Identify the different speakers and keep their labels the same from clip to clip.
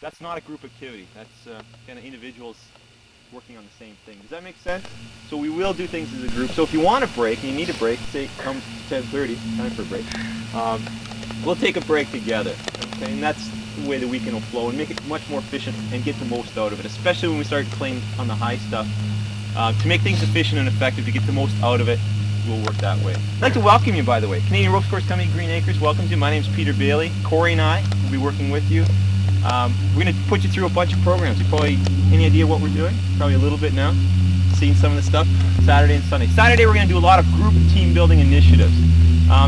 Speaker 1: That's not a group activity. That's kind of individuals working on the same thing. Does that make sense? So we will do things as a group. So if you want a break and you need a break, say it comes 10:30, time for a break, we'll take a break together. Okay, and that's the way the weekend will flow and make it much more efficient and get the most out of it, especially when we start playing on the high stuff. To make things efficient and effective, to get the most out of it, we'll work that way. I'd like to welcome you, by the way. Canadian Ropes Course Company, Green Acres, welcomes you. My name's Peter Bailey. Corey and I will be working with you. We're going to put you through a bunch of programs. You probably, any idea what we're doing? Probably a little bit now. Seeing some of the stuff. Saturday and Sunday. Saturday we're going to do a lot of group team building initiatives.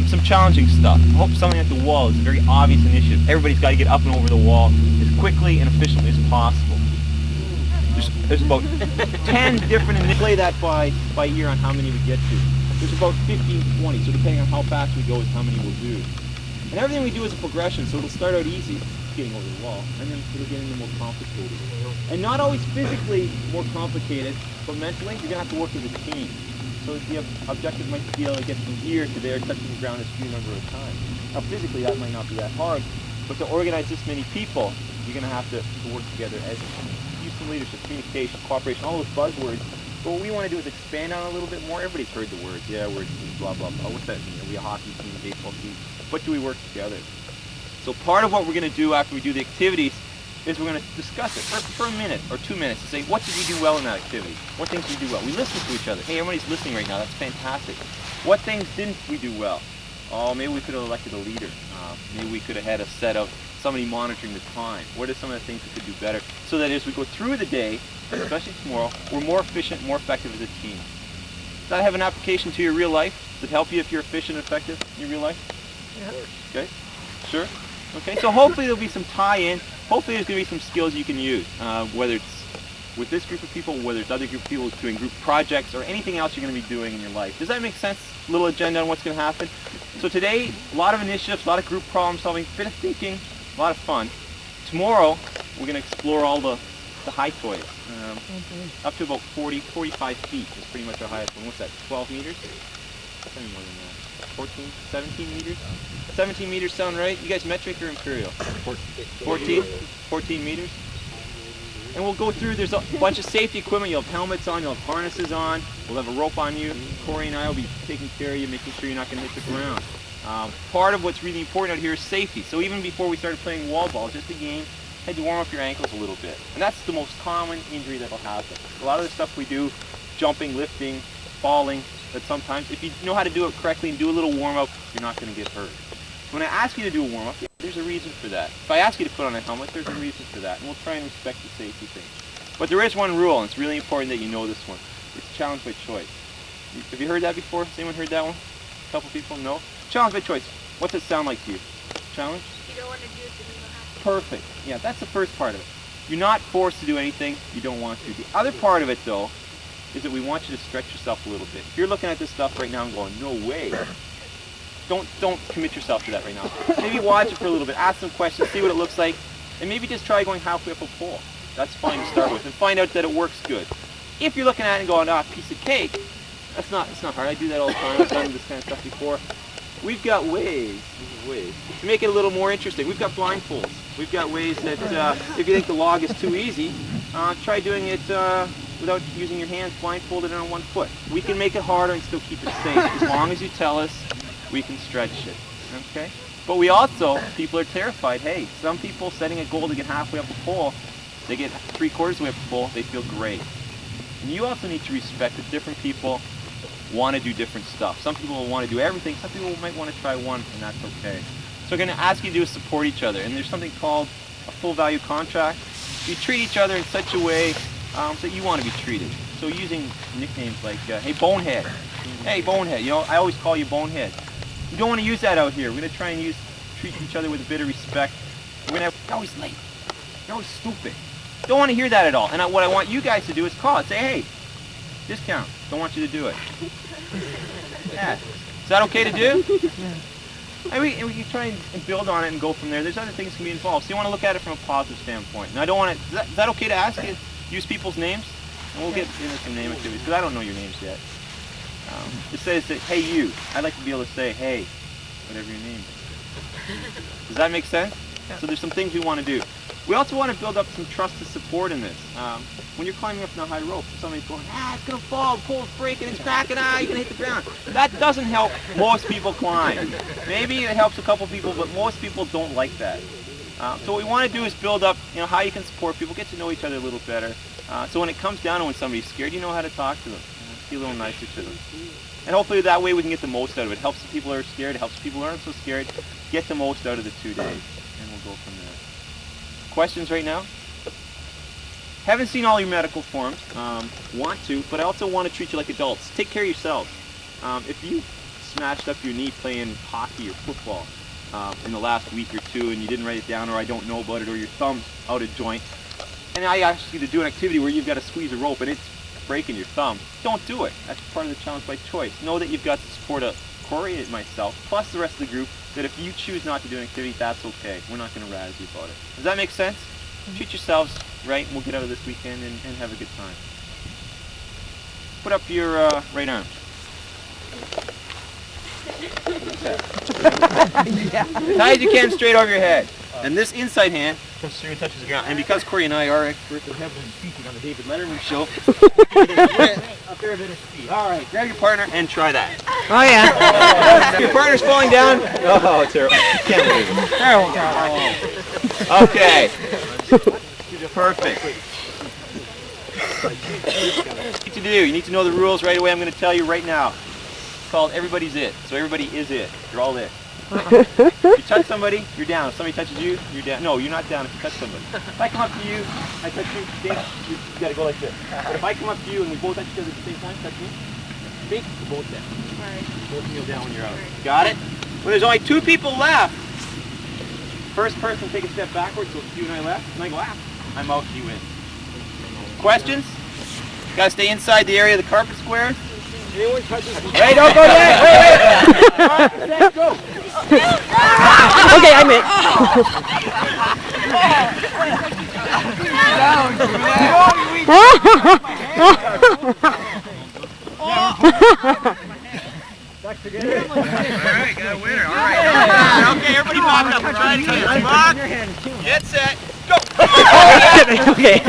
Speaker 1: Some challenging stuff. I hope something like the wall is a very obvious initiative. Everybody's got to get up and over the wall as quickly and efficiently as possible. There's about 10 different initiatives. Play that by ear on how many we get to. There's about 15, 20, so depending on how fast we go is how many we'll do. And everything we do is a progression, so it'll start out easy, getting over the wall, and then it'll get into more complicated. And not always physically more complicated, but mentally, you're going to have to work as a team. So the objective might be able to get from here to there, touching the ground a few number of times. Now physically that might not be that hard, but to organize this many people, you're going to have to work together as a team. Use some leadership, communication, cooperation, all those buzzwords. But what we want to do is expand on it a little bit more. Everybody's heard the words. Yeah, we're blah, blah, blah. What's that mean? Are we a hockey team, a baseball team? What do we work together? So part of what we're going to do after we do the activities is we're going to discuss it for a minute or 2 minutes to say, what did you do well in that activity? What things did you do well? We listen to each other. Hey, everybody's listening right now. That's fantastic. What things didn't we do well? Oh, maybe we could have elected a leader. Maybe we could have had a set of somebody monitoring the time. What are some of the things we could do better? So that as we go through the day, especially tomorrow, we're more efficient, more effective as a team. Does that have an application to your real life? Does it help you if you're efficient and effective in your real life? Yeah. Okay. Sure. Okay. So hopefully there'll be some tie-in. Hopefully there's going to be some skills you can use, whether it's with this group of people, whether it's other group of people doing group projects, or anything else you're going to be doing in your life. Does that make sense? A little agenda on what's going to happen. So today, a lot of initiatives, a lot of group problem solving, a bit of thinking, a lot of fun. Tomorrow, we're going to explore all the high toys. Up to about 40, 45 feet is pretty much our highest one. What's that, 12 meters? Tell me more than that. 14, 17 meters? 17 meters sound right? You guys metric or imperial? 14? 14 meters? And we'll go through, there's a bunch of safety equipment. You'll have helmets on, you'll have harnesses on, we'll have a rope on you. Corey and I will be taking care of you, making sure you're not going to hit the ground. Part of what's really important out here is safety. So even before we started playing wall ball, just a game, had to warm up your ankles a little bit. And that's the most common injury that will happen. A lot of the stuff we do, jumping, lifting, falling, that sometimes if you know how to do it correctly and do a little warm up, you're not going to get hurt. When I ask you to do a warm up, there's a reason for that. If I ask you to put on a helmet, there's a reason for that. And we'll try and respect the safety thing. But there is one rule, and it's really important that you know this one. It's challenge by choice. Have you heard that before? Has anyone heard that one? A couple people? No? Challenge by choice. What's it sound like to you? Challenge?
Speaker 2: You don't want to do it, then you don't have to.
Speaker 1: Perfect. Yeah, that's the first part of it. You're not forced to do anything you don't want to. The other part of it, though, is that we want you to stretch yourself a little bit. If you're looking at this stuff right now and going, no way, don't commit yourself to that right now. Maybe watch it for a little bit, ask some questions, see what it looks like, and maybe just try going halfway up a pole. That's fine to start with, and find out that it works good. If you're looking at it and going, piece of cake, it's not hard. I do that all the time. I've done this kind of stuff before. We've got ways to make it a little more interesting. We've got blindfolds. We've got ways that if you think the log is too easy, try doing it without using your hands, blindfolded and on one foot. We can make it harder and still keep it safe as long as you tell us we can stretch it. Okay? But we also, people are terrified. Hey, some people setting a goal to get halfway up the pole, they get 3/4 of the way up the pole, they feel great. And you also need to respect that different people want to do different stuff. Some people will want to do everything. Some people might want to try one, and that's okay. So we're going to ask you to do is support each other. And there's something called a full value contract. You treat each other in such a way that you want to be treated. So using nicknames like, hey, Bonehead. Hey, Bonehead. You know, I always call you Bonehead. You don't want to use that out here. We're going to try and treat each other with a bit of respect. We're going to have, you're always late. You're always stupid. Don't want to hear that at all. And what I want you guys to do is call it. Say, hey, discount. Don't want you to do it. Yeah. Is that okay to do? And we can try and build on it and go from there. There's other things that can be involved. So you want to look at it from a positive standpoint. And I don't want to, is that okay to ask you? Use people's names? And we'll get into some name activities, because I don't know your names yet. It says that, hey you. I'd like to be able to say, hey, whatever your name is. Does that make sense? Yeah. So there's some things we want to do. We also want to build up some trusted support in this. When you're climbing up in a high rope, somebody's going, it's going to fall, the pole's breaking, it's cracking, you're going to hit the ground. That doesn't help most people climb. Maybe it helps a couple people, but most people don't like that. So what we want to do is build up, how you can support people, get to know each other a little better. So when it comes down to when somebody's scared, you know how to talk to them. Be a little nicer to them. And hopefully that way we can get the most out of it. It helps the people who are scared, it helps the people who aren't so scared get the most out of the 2 days. And we'll go from there. Questions right now? Haven't seen all your medical forms. Want to, but I also want to treat you like adults. Take care of yourselves. If you smashed up your knee playing hockey or football in the last week or two and you didn't write it down, or I don't know about it, or your thumb's out of joint, and I ask you to do an activity where you've got to squeeze a rope and it's breaking your thumb, don't do it. That's part of the challenge by choice. Know that you've got the support of Corey and myself, plus the rest of the group, that if you choose not to do an activity, that's okay. We're not going to razz you about it. Does that make sense? Treat yourselves right, and we'll get out of this weekend and have a good time. Put up your right arm. As high as you can, straight over your head. And this inside hand comes through and touches the ground. And because Corey and I are experts in heavily speaking on the David Letterman show, a fair bit of speed. All right, grab your partner and try that.
Speaker 3: Oh yeah.
Speaker 1: Your partner's falling down. Oh, terrible. Can't believe it. Okay. Perfect. What you need to do, you need to know the rules right away. I'm going to tell you right now. It's called Everybody's It. So everybody is it. You're all it. If you touch somebody, you're down. If somebody touches you, you're down. No, you're not down if you touch somebody. If I come up to you, I touch you, think, you got to go like this. But if I come up to you and we both touch each other at the same time, touch me, think, we're both down.
Speaker 2: Right.
Speaker 1: Both kneel down when you're out. Got it? Well, there's only 2 people left. First person take a step backwards, so it's you and I left, and I go, I'm out, you in. Questions? Gotta stay inside the area of the carpet square. Anyone touches me? Hey, don't go there! Wait! Alright, go!
Speaker 3: Okay, I'm in.
Speaker 1: Back together. Alright, got a winner. Alright. Okay, everybody lock up. We're trying to get lock. Get set. Go!
Speaker 3: Okay.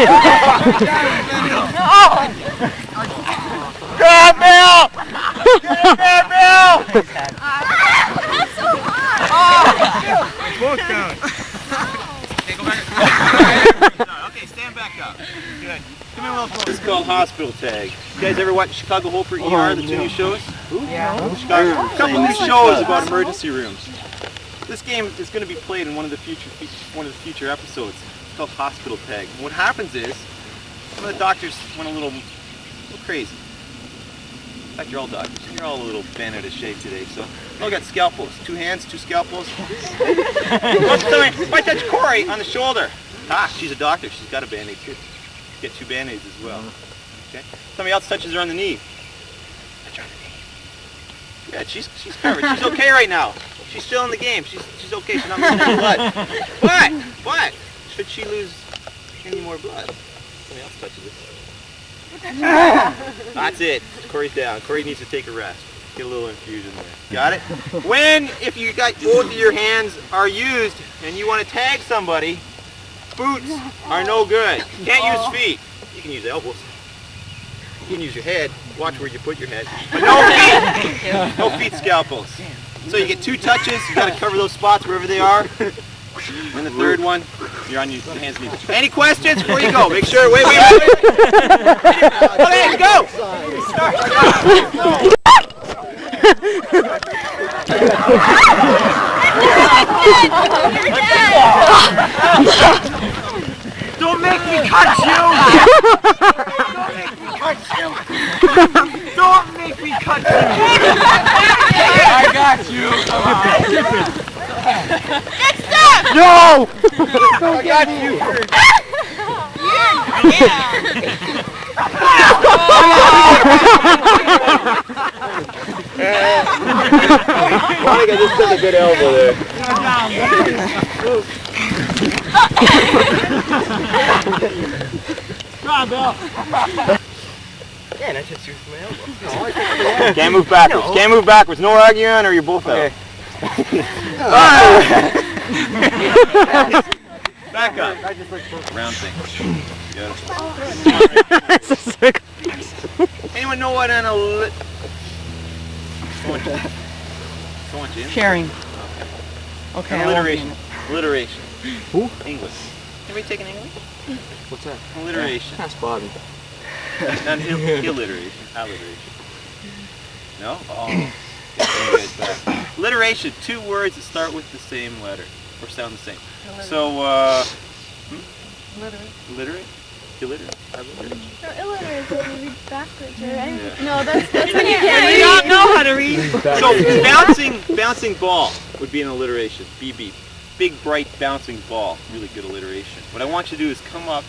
Speaker 1: Grab Bill! Get in there, Bill!
Speaker 2: That's so hard.
Speaker 1: Both down. Okay, go back. Okay, stand back up. Good. Come in a little closer. This is called hospital tag. You guys ever watch Chicago Hope or ER, the 2 new shows?
Speaker 3: Yeah.
Speaker 1: A couple new shows about emergency rooms. This game is going to be played in one of the future episodes. It's called hospital tag. And what happens is, some of the doctors went a little crazy. In fact, you're all doctors. You're all a little bent out of shape today, so you all got scalpels. 2 hands, 2 scalpels. If I touch Corey on the shoulder, she's a doctor. She's got a band-aid too. Get 2 band-aids as well. Okay. Somebody else touches her on the knee. Touch her on the knee. Yeah, she's covered. She's okay right now. She's still in the game. She's okay. She's not losing any blood. But should she lose any more blood? Somebody else touches it. That's it. Corey's down. Corey needs to take a rest. Get a little infusion there. Got it? If you got both of your hands are used and you want to tag somebody, boots are no good. You can't use feet. You can use elbows. You can use your head. Watch where you put your head. But no feet. No feet scalpels. So you get 2 touches. You got to cover those spots wherever they are. And the third one, you're on your hands and knees. Any questions before you go? Make sure. Wait. Okay, go.
Speaker 4: Don't make me cut you! Don't make me cut you! I got you!
Speaker 3: No!
Speaker 4: I got you!
Speaker 1: Monica just took a good elbow there.
Speaker 4: Come on, Bill!
Speaker 1: Man, I just used my elbow. Can't move backwards. No. Can't move backwards. No arguing or you're both out. Okay. Back up. Round thing.
Speaker 3: It's a circle.
Speaker 1: Anyone know what an
Speaker 5: Sharing. Okay.
Speaker 1: alliteration? Alliteration.
Speaker 3: Who?
Speaker 1: English. Anybody taking English?
Speaker 3: What's that?
Speaker 1: Alliteration.
Speaker 3: That's Bobby.
Speaker 1: Not alliteration. Alliteration. No? Oh. Okay, alliteration. 2 words that start with the same letter or sound the same. So, illiterate? Illiterate? Alliteration.
Speaker 2: No, illiterate is when you read backwards, right?
Speaker 1: Yeah.
Speaker 2: No, that's when you can't
Speaker 5: We
Speaker 2: read.
Speaker 5: don't know how to read.
Speaker 1: So bouncing ball would be an alliteration. BB. Big, bright, bouncing ball. Really good alliteration. What I want you to do is come up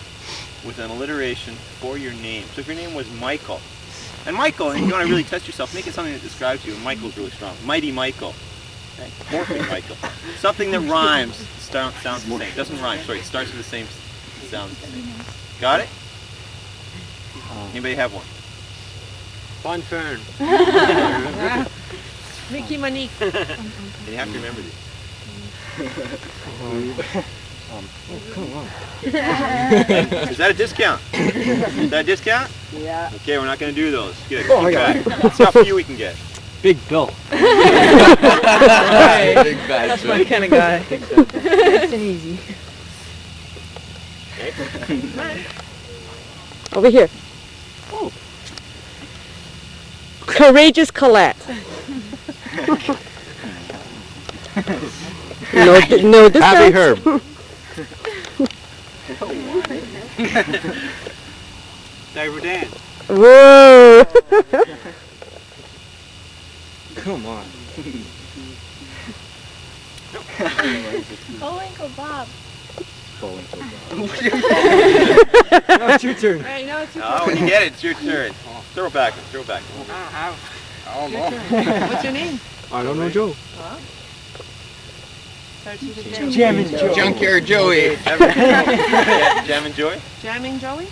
Speaker 1: with an alliteration for your name. So if your name was Michael, and Michael, and you want to really test yourself, make it something that describes you. And Michael's really strong. Mighty Michael. Okay? Morphing Michael. Something that rhymes, sounds the same. Doesn't rhyme, sorry. It starts with the same sound. Got it? Anybody have one?
Speaker 3: Fun Fern.
Speaker 5: Mickey Monique.
Speaker 1: And you have to remember these. Is that a discount? Is that a discount?
Speaker 5: Yeah.
Speaker 1: Okay, we're not going to do those. Good.
Speaker 3: Oh, I got
Speaker 1: What stuff for you we can get?
Speaker 3: Big Bill.
Speaker 5: Big That's my kind of guy. Nice and easy.
Speaker 3: Over here. Oh. Courageous Colette. No distance.
Speaker 6: Happy Herb.
Speaker 1: Diver Dan.
Speaker 3: Whoa.
Speaker 6: Come on.
Speaker 2: Bullwinkle Bob.
Speaker 3: Now it's your turn.
Speaker 5: Right, now it's your
Speaker 1: Oh, when you get it, it's your turn. Throw it back. Throw it back.
Speaker 5: What's your name?
Speaker 6: I don't know Joe.
Speaker 5: Starts with a J.
Speaker 3: Jamming Joe.
Speaker 6: Junkyard Joey.
Speaker 1: Jam and Joy?
Speaker 5: Jamming Joey?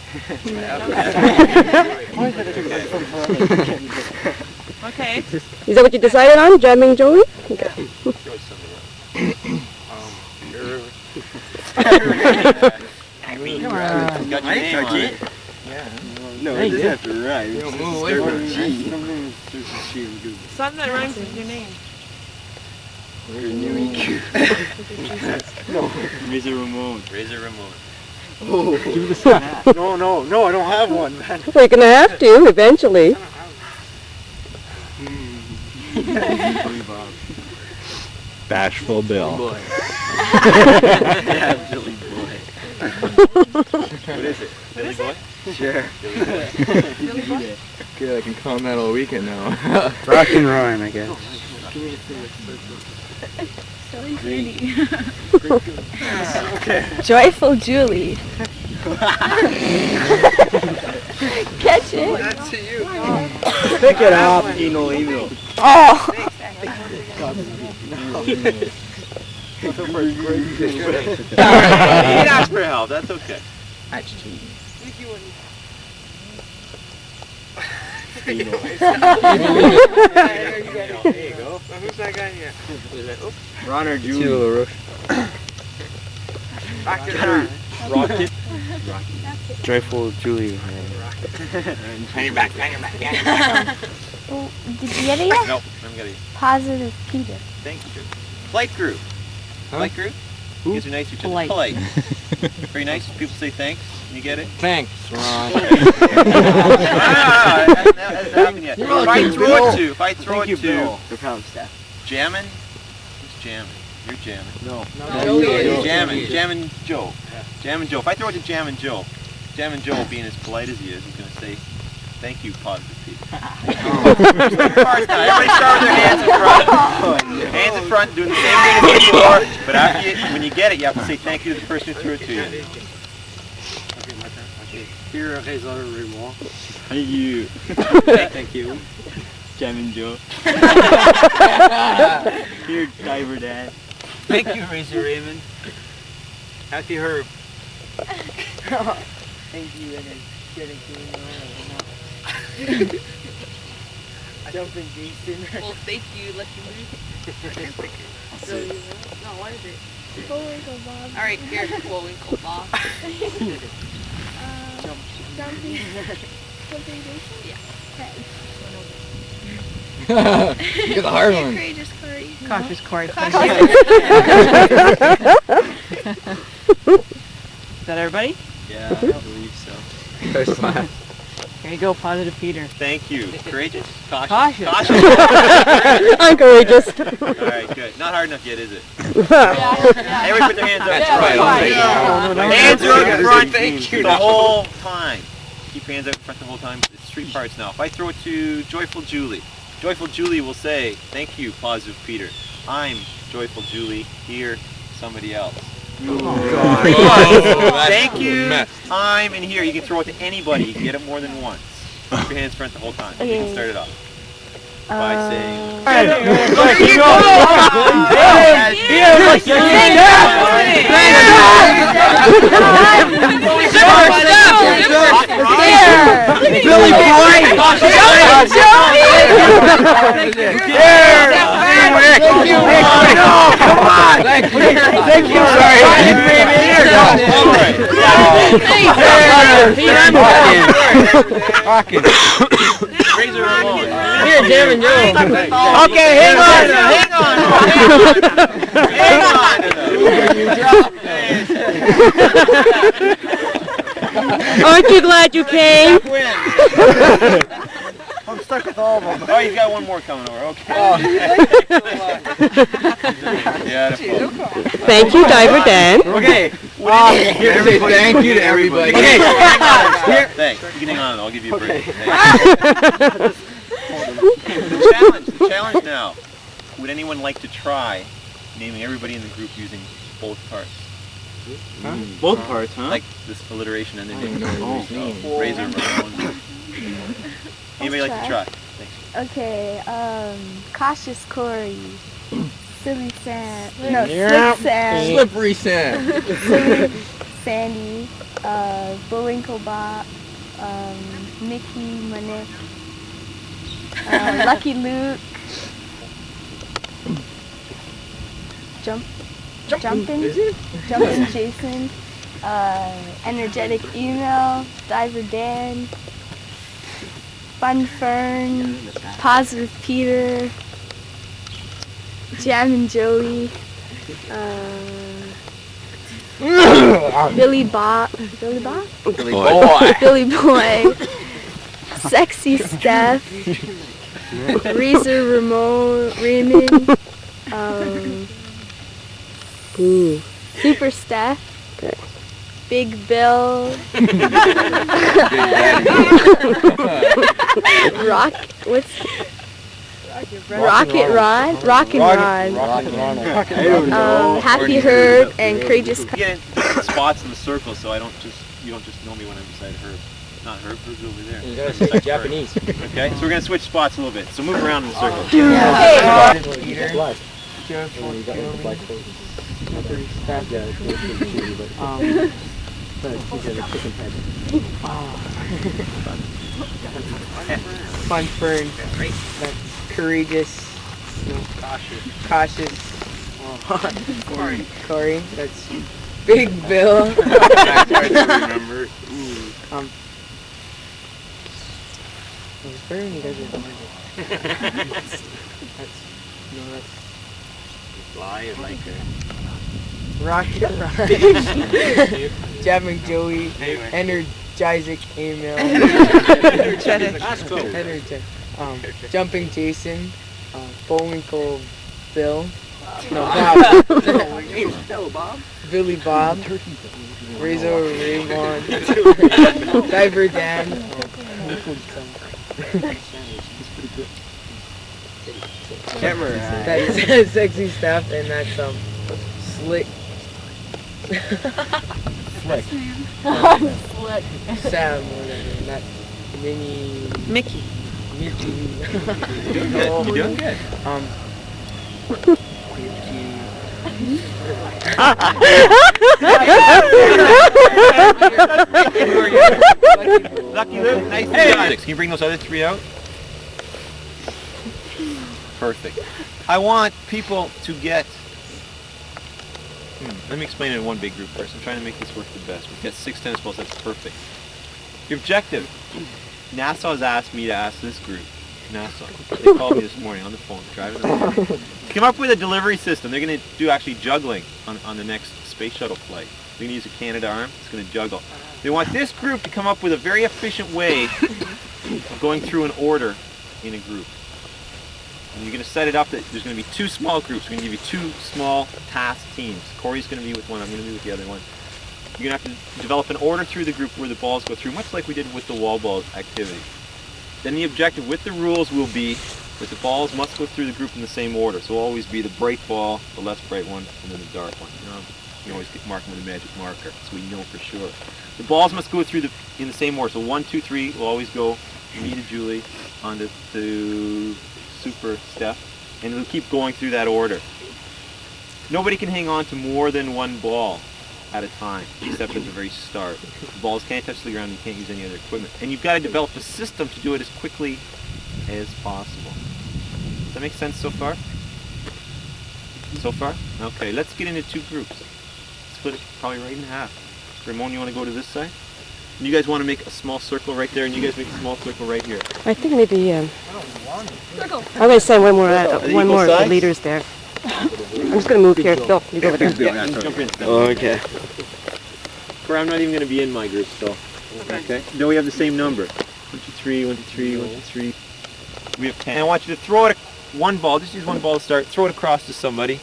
Speaker 5: Okay.
Speaker 3: Is that what you decided on? Jamming Joey? Okay.
Speaker 1: Got your name on it.
Speaker 6: No, it doesn't have to rhyme.
Speaker 3: move away from
Speaker 6: G.
Speaker 5: Something that rhymes with your name.
Speaker 1: Razor Ramon. Razor Ramon.
Speaker 6: No, I don't have one, man.
Speaker 3: Well, you're going to have to eventually.
Speaker 6: Bashful Bill.
Speaker 1: Yeah, Billy Boy. What is it? Billy Boy?
Speaker 6: Sure.
Speaker 1: Billy Boy?
Speaker 6: Good, I can calm that all weekend now. Rock and rhyme, I guess.
Speaker 2: Silly Judy. Joyful Julie. Catch it.
Speaker 6: That's to you.
Speaker 3: Pick it up.
Speaker 1: Eno.
Speaker 2: Oh.
Speaker 1: You can ask for help, that's okay.
Speaker 6: There you go. Who's that guy here?
Speaker 1: Ron or Julie? Rocket.
Speaker 6: Joyful Julie.
Speaker 1: Hang back.
Speaker 2: Oh, did you get it yet?
Speaker 1: Nope, I'm gonna.
Speaker 2: Positive Peter.
Speaker 1: Thank you. Polite group. Polite group? You guys are nice to each other.
Speaker 5: Polite.
Speaker 1: Polite. Very nice. People say thanks. You get it?
Speaker 6: Thanks, Ron.
Speaker 1: That hasn't happened yet. If I throw it to Jammin', who's Jammin'? You're Jammin'.
Speaker 6: No.
Speaker 1: Jammin' Joe. Jammin' Joe. If I throw it to Jammin' Joe, Jammin' Joe, being as polite as he is going to say, thank you, positive people. Everybody start with their hands in front. Hands in front, doing the same thing as before. But after when you get it, you have to say thank you to the person who threw it to you.
Speaker 6: Okay, my turn. Okay. Here is our Raymond.
Speaker 1: Thank you.
Speaker 6: Thank you.
Speaker 1: Jammin' Joe. Here, Diver Dan.
Speaker 6: Thank you, Razor Raymond. Happy Herb.
Speaker 5: Thank you, and then getting Jumping Jason. Well, thank you, Lucky Luke. No, what is it?
Speaker 2: Bullwinkle Bob.
Speaker 7: All right, here, Bullwinkle Bob.
Speaker 2: Jumping Jason?
Speaker 7: Yeah.
Speaker 4: Get the hard one.
Speaker 2: Courageous Corey.
Speaker 5: Cautious Corey. Is that everybody?
Speaker 1: Yeah, I believe so.
Speaker 4: First class.
Speaker 5: There you go, Positive Peter.
Speaker 1: Thank you. Courageous? Cautious?
Speaker 5: Cautious.
Speaker 3: I'm courageous.
Speaker 1: All right, good. Not hard enough yet, is it?
Speaker 2: Yeah.
Speaker 1: Everybody put their hands up
Speaker 4: That's
Speaker 1: front.
Speaker 4: right.
Speaker 1: Hands are up front
Speaker 4: Thank you.
Speaker 1: the whole time. Keep your hands up front the whole time. It's three parts now. If I throw it to Joyful Julie, Joyful Julie will say, thank you, Positive Peter. I'm Joyful Julie. Here, somebody else. Thank you. I'm in here. You can throw it to anybody. You can get it more than once. Keep your hands front the whole time. You can start it off by saying.
Speaker 4: Billy Boy! Come on! Thank you. Sorry.
Speaker 1: Razor Ramon.
Speaker 5: Here, Jim and Joe.
Speaker 1: Okay, hang on.
Speaker 3: Aren't you glad you came?
Speaker 6: I'm stuck with all of them.
Speaker 1: Oh, he's got one more coming over. Okay. Yeah.
Speaker 3: Thank you, Diver Dan.
Speaker 1: Okay.
Speaker 4: Here, say thank you to everybody.
Speaker 1: Okay. Thanks. You can hang on. I'll give you a break. The challenge now. Would anyone like to try naming everybody in the group using both parts?
Speaker 6: Both parts, huh?
Speaker 1: Like this alliteration and then
Speaker 6: Oh.
Speaker 1: Razor Ramon. Anybody like to try? Thanks.
Speaker 2: Okay, Cautious Corey. Silly Sam. No, Slick Sam.
Speaker 4: Slippery Sam.
Speaker 2: Silly Sandy. Bullwinkle Bob. Mickey Manick. Lucky Luke. Jumpin' Jason. Energetic Email. Diver Dan. Fun Fern. Positive Peter. Jam and Joey. Billy Bob. Billy Bob?
Speaker 4: Billy Boy.
Speaker 2: Billy Boy. Sexy Steph. Razor Raymond. Super Steph. Big Bill. Rocket Rod. Happy Herb and Courageous.
Speaker 1: Get in spots in the circle so you don't just know me when I'm beside Herb. Not Herb, Herb's over there.
Speaker 6: You gotta speak Japanese.
Speaker 1: Okay, so we're gonna switch spots a little bit. So move around in the circle.
Speaker 5: Fun Fern. That's courageous. Cautious. Corey. That's Big Bill.
Speaker 4: That's hard to remember.
Speaker 5: Fern, he doesn't. That's
Speaker 1: Fly like
Speaker 5: Rocket Rod. Jam and Joey. Energizing Email. Energetic. Jumping Jason. Bullwinkle Bill. No, Bob. Billy Bob. Razor Raymond. Diver Dan. That's Sexy Stuff, and that's Slick.
Speaker 6: Slick.
Speaker 5: Sam, or whatever, and that's Mickey.
Speaker 1: You're doing good. Lucky Luke, nice to meet you. Can you bring those other three out? Perfect. I want people to get Let me explain it in one big group first. I'm trying to make this work the best. We've got 6 tennis balls. That's perfect. Your objective. NASA has asked me to ask this group. NASA. They called me this morning on the phone, driving them around. Come up with a delivery system. They're going to do actually juggling on the next space shuttle flight. They're going to use a Canadarm. It's going to juggle. They want this group to come up with a very efficient way of going through an order in a group. And you're going to set it up that there's going to be 2 small groups. We're going to give you 2 small task teams. Corey's going to be with one. I'm going to be with the other one. You're going to have to develop an order through the group where the balls go through, much like we did with the wall ball activity. Then the objective with the rules will be that the balls must go through the group in the same order. So it'll always be the bright ball, the less bright one, and then the dark one. You know, you always mark them with a magic marker, so we know for sure. The balls must go through in the same order. So 1, 2, 3 will always go me to Julie, on to Super Steph, and we'll keep going through that order. Nobody can hang on to more than 1 ball at a time, except at the very start. The balls can't touch the ground, you can't use any other equipment. And you've got to develop a system to do it as quickly as possible. Does that make sense so far? So far? Okay, let's get into 2 groups. Split it probably right in half. Ramon, you want to go to this side? And you guys want to make a small circle right there, and you guys make a small circle right here.
Speaker 3: I think maybe, I'm going to send one more of the leaders there. I'm just going to move here. Bill, you go over there.
Speaker 1: Yeah, jump in. Okay. Corey, I'm not even going to be in my group, so. Okay. No, we have the same number. 1, 2, 3, 1, 2, 3, 1, 2, 3. We have 10. And I want you to throw it, 1 ball, just use 1 ball to start, throw it across to somebody.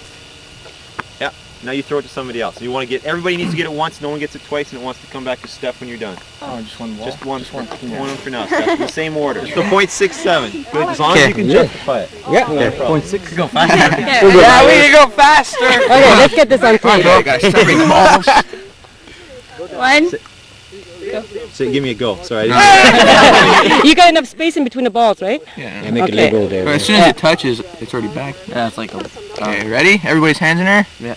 Speaker 1: Yeah, now you throw it to somebody else. You want to get, everybody needs to get it once, no one gets it twice, and it wants to come back to Steph when you're done.
Speaker 5: Oh, just 1 ball?
Speaker 1: Just one for now, Steph, in the same order. It's the .67. Good, as long as you can justify it.
Speaker 5: Yeah,
Speaker 1: no
Speaker 5: 0.6 could go faster.
Speaker 4: Yeah, we can go faster.
Speaker 3: Okay, let's get this on tape.
Speaker 4: balls.
Speaker 2: 1.
Speaker 1: So give me a go. Sorry, I didn't
Speaker 3: You got enough space in between the balls, right?
Speaker 4: Yeah.
Speaker 5: Make a label there.
Speaker 4: But as soon as it touches, it's already back.
Speaker 5: Yeah, it's like a...
Speaker 4: Okay, ready? Everybody's hands in there?
Speaker 5: Yeah.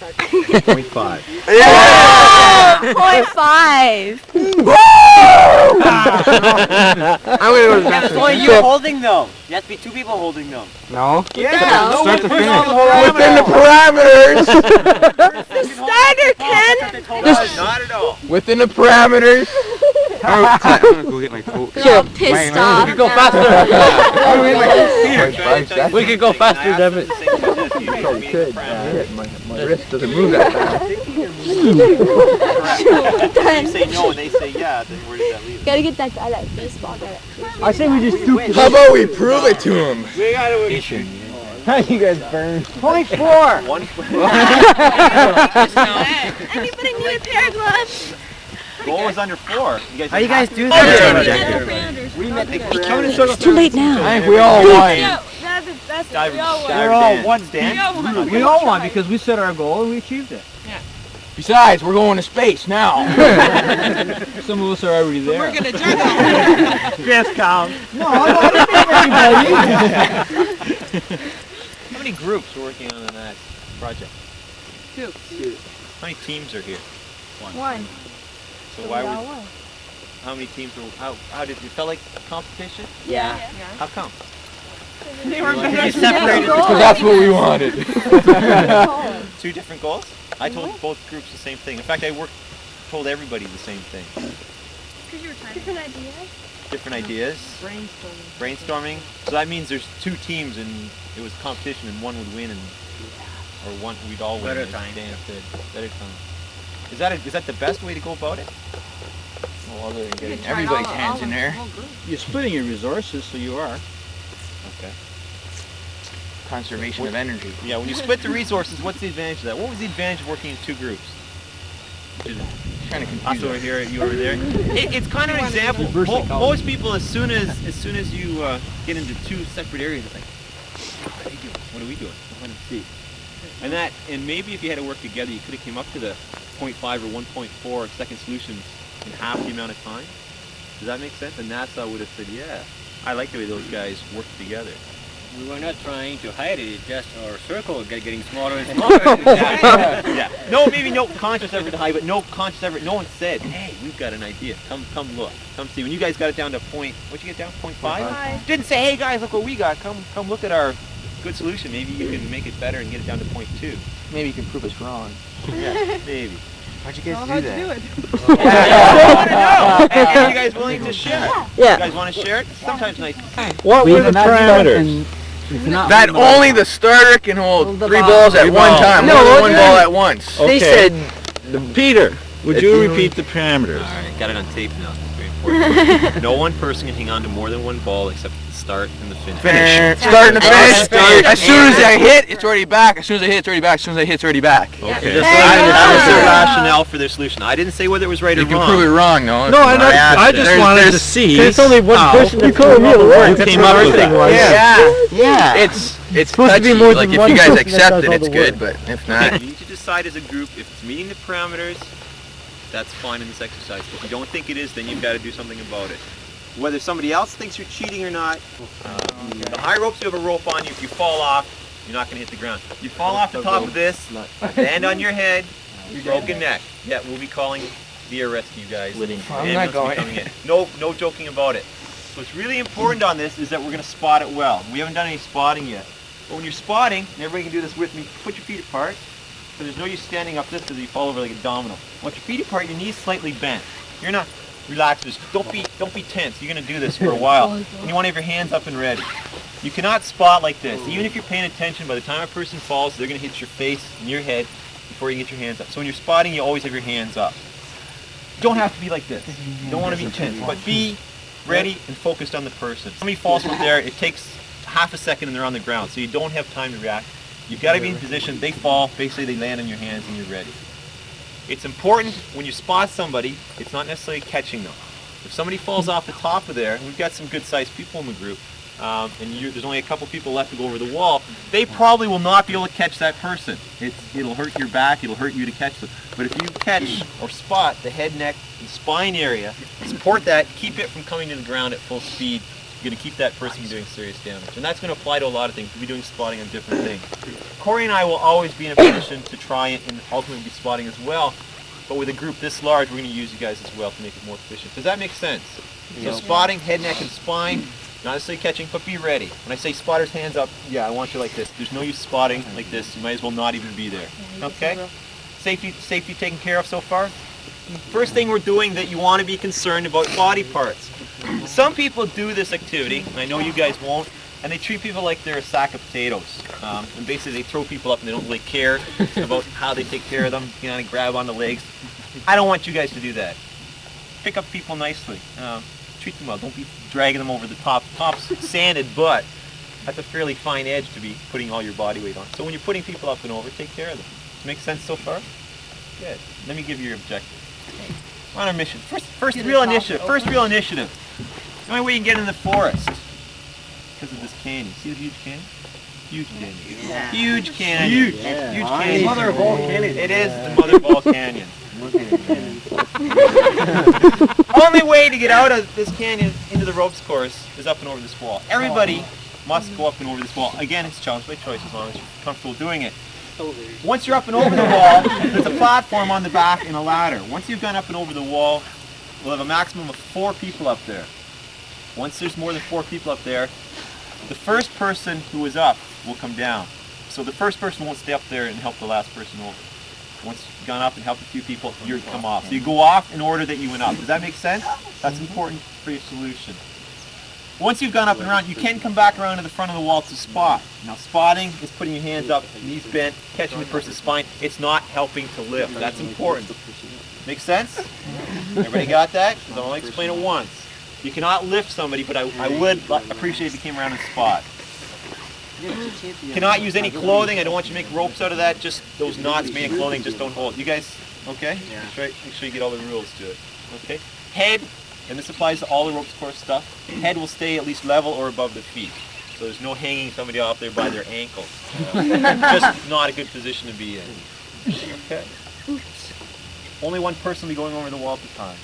Speaker 1: 0.5.
Speaker 2: Oh, 0.5.
Speaker 5: I'm going to go to the
Speaker 6: It's only you holding them. You have to be 2 people holding them.
Speaker 5: No?
Speaker 2: Yeah.
Speaker 5: Start to finish.
Speaker 4: Within the parameters!
Speaker 2: Starter, Ken.
Speaker 1: Not at all.
Speaker 4: Within the parameters! I'm gonna go get my coat.
Speaker 2: They're all pissed off.
Speaker 5: Go
Speaker 2: now.
Speaker 5: faster.
Speaker 1: We
Speaker 5: could go faster, David.
Speaker 4: My wrist doesn't move that fast.
Speaker 1: If you say no and they say yeah, then where does that leave it?
Speaker 2: Gotta get that guy, that baseball guy.
Speaker 5: I say we just do
Speaker 4: How about we prove it to him?
Speaker 1: We gotta
Speaker 5: How you guys burn?
Speaker 6: 0.4.
Speaker 1: 1.
Speaker 2: Anybody need a pair of gloves?
Speaker 1: Goal is under 4.
Speaker 6: How you guys do
Speaker 1: that?
Speaker 3: It's too late now.
Speaker 4: I think we all won.
Speaker 1: We're all one stand.
Speaker 5: We all won because we set our goal and we achieved it.
Speaker 4: Besides, we're going to space now.
Speaker 5: Some of us are already there.
Speaker 7: We're gonna juggle.
Speaker 1: Yes, count.
Speaker 5: No, I don't think everybody.
Speaker 1: How many groups are working on that project?
Speaker 7: 2.
Speaker 1: How many teams are here?
Speaker 2: 1.
Speaker 1: So why would? How many teams were? How did you felt like competition?
Speaker 2: Yeah.
Speaker 1: How come?
Speaker 7: They were better.
Speaker 4: Because that's what we wanted.
Speaker 1: 2 different goals? I told both groups the same thing. In fact, told everybody the same thing.
Speaker 2: Different ideas.
Speaker 1: Different ideas. Brainstorming. So that means there's 2 teams and it was competition and one would win or one we'd all win.
Speaker 6: Better time.
Speaker 1: Better time. Is that the best way to go about it?
Speaker 4: Well, other than getting everybody's hands in there.
Speaker 5: You're splitting your resources, so you are.
Speaker 1: Okay.
Speaker 4: Conservation of energy.
Speaker 1: Yeah, when you split the resources, what's the advantage of that? What was the advantage of working in 2 groups?
Speaker 4: Kind of
Speaker 1: Us
Speaker 4: confusing.
Speaker 1: over here, you over there. It's kind of an example. Most people, as soon as you get into 2 separate areas, it's like, what are they doing? What are we doing? I want to see. And maybe if you had to work together, you could have came up to the 0.5 or 1.4 second solutions in half the amount of time. Does that make sense? And NASA would have said, yeah, I like the way those guys work together.
Speaker 6: We were not trying to hide it, just our circle getting smaller and smaller.
Speaker 1: Yeah. No, maybe no conscious effort to hide, but no conscious effort. No one said, hey, we've got an idea. Come look. Come see. When you guys got it down to what'd you get down? 0.5? Didn't say, hey guys, look what we got. Come look at our good solution. Maybe you can make it better and get it down to 0.2.
Speaker 5: maybe you can prove us wrong.
Speaker 1: Yeah, maybe.
Speaker 4: How'd you guys
Speaker 7: Well,
Speaker 4: do
Speaker 7: how'd
Speaker 4: that?
Speaker 7: you do it?
Speaker 1: I want to know. And are you guys willing to share?
Speaker 3: Yeah.
Speaker 1: You guys want to share it? Sometimes nice.
Speaker 8: What were the parameters?
Speaker 4: That only the starter can hold
Speaker 5: The
Speaker 4: 3
Speaker 5: ball.
Speaker 4: balls at
Speaker 8: 3
Speaker 4: one
Speaker 8: balls.
Speaker 4: time.
Speaker 3: No,
Speaker 4: More than
Speaker 3: what
Speaker 4: one
Speaker 3: do
Speaker 4: ball
Speaker 3: you-
Speaker 4: at once.
Speaker 3: They
Speaker 8: Okay.
Speaker 3: said
Speaker 8: Peter, would you repeat the parameters?
Speaker 6: Alright, got it on tape now. It's very important. No one person can hang on to more than one ball except the start and the finish.
Speaker 4: Finish. Start and finish. As soon as I hit, it's already back. As soon as I hit, it's already back. As soon as I hit, it's already back.
Speaker 6: Okay.
Speaker 3: Hey,
Speaker 6: That was their
Speaker 3: yeah.
Speaker 6: rationale for their solution. I didn't say whether it was right
Speaker 4: You
Speaker 6: or
Speaker 4: can
Speaker 6: wrong.
Speaker 4: prove it wrong, though.
Speaker 8: No, I just
Speaker 4: There's-
Speaker 8: wanted to
Speaker 4: there's-
Speaker 8: see.
Speaker 3: there's only one
Speaker 8: how
Speaker 3: person
Speaker 8: you
Speaker 3: that's calling me a word.
Speaker 8: came up with that.
Speaker 4: Yeah. It's
Speaker 3: supposed to be
Speaker 4: touchy.
Speaker 3: more
Speaker 4: Like
Speaker 3: than
Speaker 4: if
Speaker 3: one
Speaker 4: you guys
Speaker 3: person that
Speaker 4: accept
Speaker 3: does
Speaker 4: it,
Speaker 3: all
Speaker 4: it's
Speaker 3: the
Speaker 4: good.
Speaker 3: work.
Speaker 4: But if not,
Speaker 6: You need to decide as a group if it's meeting the parameters. That's fine in this exercise. If you don't think it is, then you've got to do something about it. Whether somebody else thinks you're cheating or not, the high ropes, you have a rope on you. If you fall off, you're not going to hit the ground. You fall off the top of this, land on your head, broken neck. Yeah, we'll be calling the air rescue guys.
Speaker 5: I'm not going.
Speaker 6: Coming in. No joking about it. What's really important on this is that we're going to spot it well. We haven't done any spotting yet. But when you're spotting, and everybody can do this with me, put your feet apart. So there's no use standing up this because you fall over like a domino. Once your feet apart, your knees slightly bent. You're not relaxed. Just don't be tense. You're going to do this for a while. And you want to have your hands up and ready. You cannot spot like this. Even if you're paying attention, by the time a person falls, they're going to hit your face and your head before you get your hands up. So when you're spotting, you always have your hands up. You don't have to be like this. You don't want to be tense, but be ready and focused on the person. If somebody falls from there, it takes half a second and they're on the ground, so you don't have time to react. You've got to be in position. They fall, basically they land on your hands and you're ready. It's important when you spot somebody, it's not necessarily catching them. If somebody falls off the top of there, and we've got some good sized people in the group, and there's only a couple people left to go over the wall, they probably will not be able to catch that person. It'll hurt your back, it'll hurt you to catch them. But if you catch or spot the head, neck, and spine area, support that, keep it from coming to the ground at full speed. You're going to keep that person from doing serious damage. And that's going to apply to a lot of things. We'll be doing spotting on different things. Corey and I will always be in a position to try and ultimately be spotting as well. But with a group this large, we're going to use you guys as well to make it more efficient. Does that make sense? So spotting, head, neck, and spine, not necessarily catching, but be ready. When I say spotters, hands up, yeah, I want you like this. There's no use spotting like this. You might as well not even be there. Okay? Safety taken care of so far? First thing we're doing that you want to be concerned about body parts. Some people do this activity, and I know you guys won't, and they treat people like they're a sack of potatoes. And basically they throw people up and they don't really care about how they take care of them, you know, and grab on the legs. I don't want you guys to do that. Pick up people nicely. Treat them well. Don't be dragging them over the top. Top's sanded, but that's a fairly fine edge to be putting all your body weight on. So when you're putting people up and over, take care of them. Does it make sense so far? Good. Let me give you your objective. We're on our mission. First real initiative. First real initiative. The only way you can get in the forest because of this canyon. See the huge canyon? Huge canyon. Yeah. Huge canyon. Huge. Yeah. Huge canyon.
Speaker 4: Mother of all canyons.
Speaker 1: It is the Mother of all Canyon. Only way to get out of this canyon into the ropes course is up and over this wall. Everybody must go up and over this wall. Again, it's challenge by choice as long as you're comfortable doing it. Once you're up and over the wall, there's a platform on the back and a ladder. Once you've gone up and over the wall, we'll have a maximum of 4 people up there. Once there's more than 4 people up there, the first person who is up will come down. So the first person won't stay up there and help the last person over. Once you've gone up and helped a few people, you come off. So you go off in order that you went up. Does that make sense? That's important for your solution. Once you've gone up and around, you can come back around to the front of the wall to spot. Now spotting is putting your hands up, knees bent, catching the person's spine. It's not helping to lift. That's important. Make sense? Everybody got that? Because I'll only explain it once. You cannot lift somebody, but I would appreciate if you came around and spot. Cannot use any clothing. I don't want you to make ropes out of that. Just those knots made in clothing, just don't hold. You guys, okay? Yeah. Make sure you get all the rules to it. Okay? Head, and this applies to all the ropes course stuff. Head will stay at least level or above the feet. So there's no hanging somebody off there by their ankles. Just not a good position to be in. Okay? Only one person will be going over the wall at a time.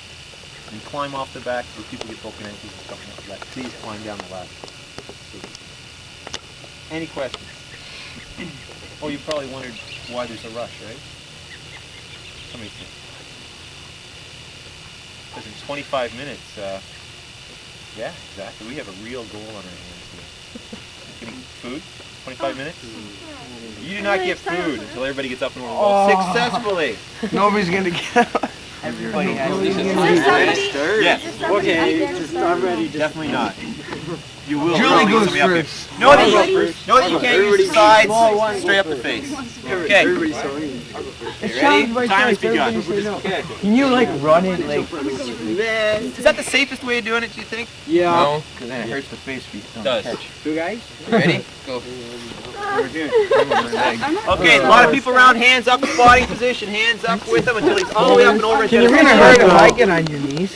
Speaker 1: And climb off the back so people get broken ankles and stuff like that. Please climb down the ladder. Any questions? Oh, you probably wondered why there's a rush, right? Somebody think. Because in 25 minutes, yeah, exactly. We have a real goal on our hands here. Getting food?
Speaker 6: 25 minutes? You do not get food until everybody gets up and rolls successfully.
Speaker 4: Nobody's gonna get up.
Speaker 5: Everybody has
Speaker 6: Yes.
Speaker 2: Okay,
Speaker 6: Definitely not. You will.
Speaker 4: Julie
Speaker 6: roll
Speaker 4: goes
Speaker 6: somebody up here.
Speaker 4: first.
Speaker 6: Know that you can't use the sides straight up the face. Okay. Ready? Time has begun. Okay.
Speaker 5: Can you like run it like?
Speaker 6: Is that the safest way of doing it, do you think?
Speaker 5: Yeah.
Speaker 4: No, because then it hurts the face if you don't
Speaker 6: Does.
Speaker 4: catch.
Speaker 5: Two guys?
Speaker 4: You ready? Go.
Speaker 6: Okay, a lot of people around, hands up, spotting position, hands up with him until he's all the way up and over.
Speaker 5: Can you really hurt if I get on your knees?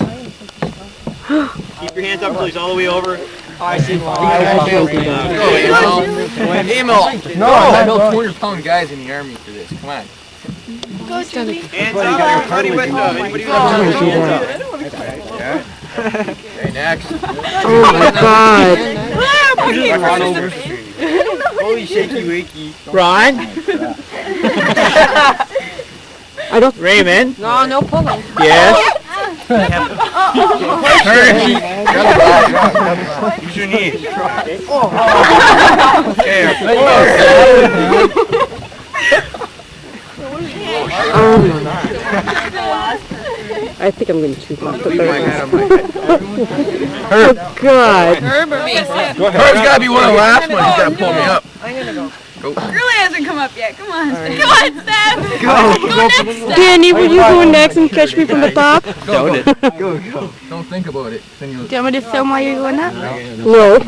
Speaker 6: Keep your hands up until he's all the way over.
Speaker 5: I see why.
Speaker 4: Go, Emil. No, I built 200-pound guys in the army for this. Come on.
Speaker 2: Go, Julie.
Speaker 6: Hands up, everybody with them. Anybody with them?
Speaker 4: Okay, next.
Speaker 3: Oh my God.
Speaker 5: Holy shaky wakey.
Speaker 8: Ron?
Speaker 3: I don't.
Speaker 8: Raymond?
Speaker 3: No, no pulling.
Speaker 8: Yes?
Speaker 6: Use your knees.
Speaker 3: I think I'm going to choose off the third one. Oh God.
Speaker 4: Herb's got to be one of the last ones. He's got to pull me up.
Speaker 7: Really hasn't come up yet. Come on, Steph. Come on, Steph.
Speaker 3: Go next. Danny, will you go next and catch me from the top?
Speaker 4: Go. Don't think about it. Then you'll...
Speaker 2: Do you want me to film while you're going up?
Speaker 3: No.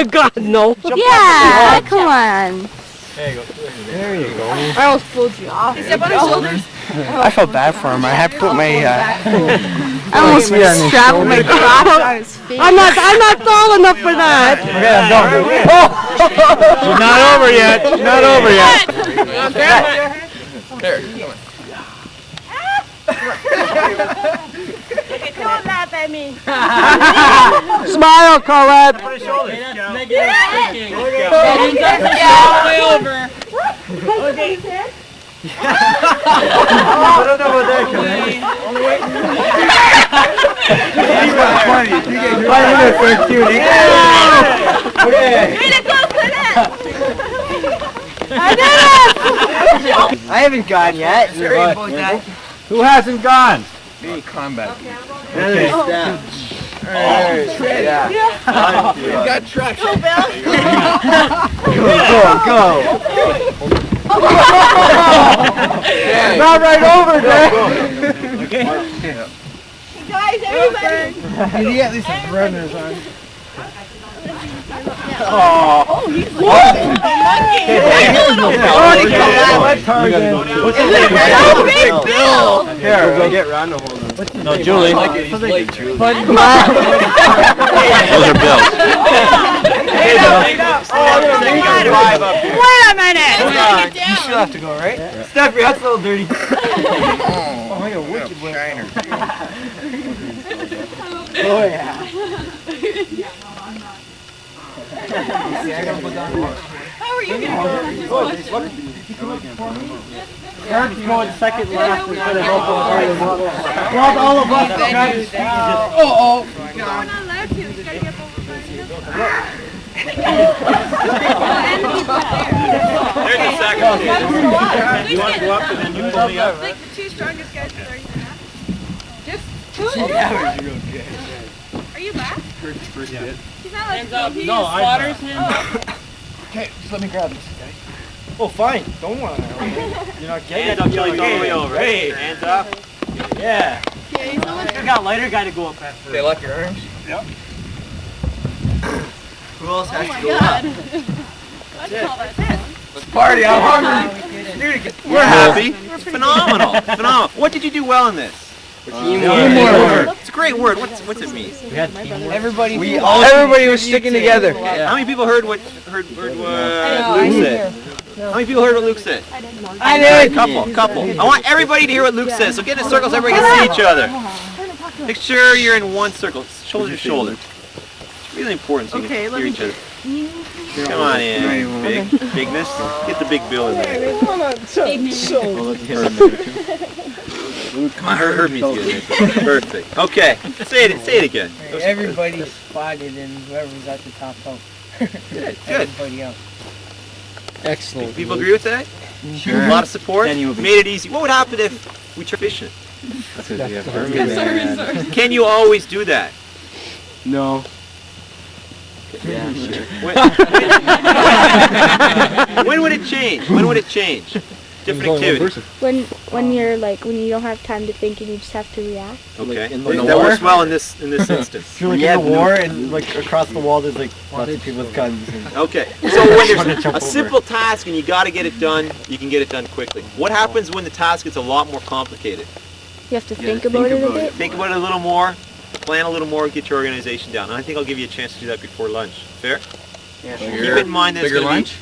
Speaker 3: God, no.
Speaker 2: Yeah, come on.
Speaker 5: There you go.
Speaker 2: I almost pulled you off.
Speaker 7: Step on his shoulders.
Speaker 5: I felt bad for him. I had to put my
Speaker 2: I almost strapped my crotch on his face.
Speaker 3: I'm not tall enough for that.
Speaker 8: She's not over yet. She's not over yet.
Speaker 4: There, come on.
Speaker 2: Don't laugh at me.
Speaker 3: Smile, Colette.
Speaker 6: Put his shoulders.
Speaker 5: I don't know about that, I haven't gone yet.
Speaker 8: Who hasn't gone?
Speaker 4: Me, combat.
Speaker 5: You
Speaker 4: got traction.
Speaker 5: Go.
Speaker 4: Okay.
Speaker 5: Not right over there.
Speaker 2: Guys, everybody.
Speaker 5: Did he at least have runners on? Here, go get Ron to hold on.
Speaker 8: No, Julie.
Speaker 6: Those are bills.
Speaker 7: Wait a minute.
Speaker 5: You still have to go, right? Steph, your hat's a little dirty. Oh, you're wicked shiner. Oh, yeah.
Speaker 7: How are you going to go?
Speaker 5: Eric's going second last instead of well, all of us.
Speaker 7: We're not allowed to. We gotta get over by
Speaker 6: 30 seconds. You want to go up and then you pull me up?
Speaker 7: like the two strongest guys are already enough. Just two? Are you back? He's not allowed to go. He
Speaker 5: No, I'm
Speaker 7: slaughters him.
Speaker 4: Okay, just let me grab this, guy.
Speaker 5: Oh, fine. Don't want to. You're not getting
Speaker 6: Hands up till he's all the way over.
Speaker 5: Hey.
Speaker 6: Hands up.
Speaker 5: Yeah.
Speaker 7: Yeah, he's not allowed
Speaker 5: You got a lighter guy to go up at first.
Speaker 4: They lock your arms?
Speaker 5: Who else has
Speaker 7: Oh my
Speaker 5: to go up?
Speaker 7: god. Let's call that that.
Speaker 4: Let's party. I'm hungry.
Speaker 6: We're happy. It's phenomenal. Phenomenal. What did you do well in this?
Speaker 5: Teamwork.
Speaker 6: It's a great word. What's it mean?
Speaker 5: Everybody was sticking together.
Speaker 6: How many people heard what Luke said? How many people heard what Luke said?
Speaker 5: I did.
Speaker 6: Couple. I want everybody to hear what Luke says. So get in circles, everybody can see each other. Make sure you're in one circle, shoulder to shoulder. It's really important so you can hear each other. Come on in, bigness. Get the big bill in there. Come on, her means good. Perfect. Okay, say it again.
Speaker 5: Everybody spotted and whoever was at the top helped.
Speaker 6: Good.
Speaker 5: Everybody else. Excellent.
Speaker 6: People agree with that? Sure. A lot of support. Made it easy. What would happen if we tried fishing? Can you always do that?
Speaker 5: No.
Speaker 6: Yeah, sure. When would it change? When would it change? Different activity.
Speaker 9: When you're like when you don't have time to think and you just have to react.
Speaker 6: Okay. That works well in this instance.
Speaker 5: If you're like in a war and like across the wall there's like lots of people with guns.
Speaker 6: Okay. So when there's a simple task and you got to get it done, you can get it done quickly. What happens when the task gets a lot more complicated?
Speaker 9: You have to think about it a bit.
Speaker 6: Think about it a little more, plan a little more, get your organization down. And I think I'll give you a chance to do that before lunch. Fair?
Speaker 5: Yeah,
Speaker 6: sure. Keep it in mind that it's going to be...
Speaker 4: lunch?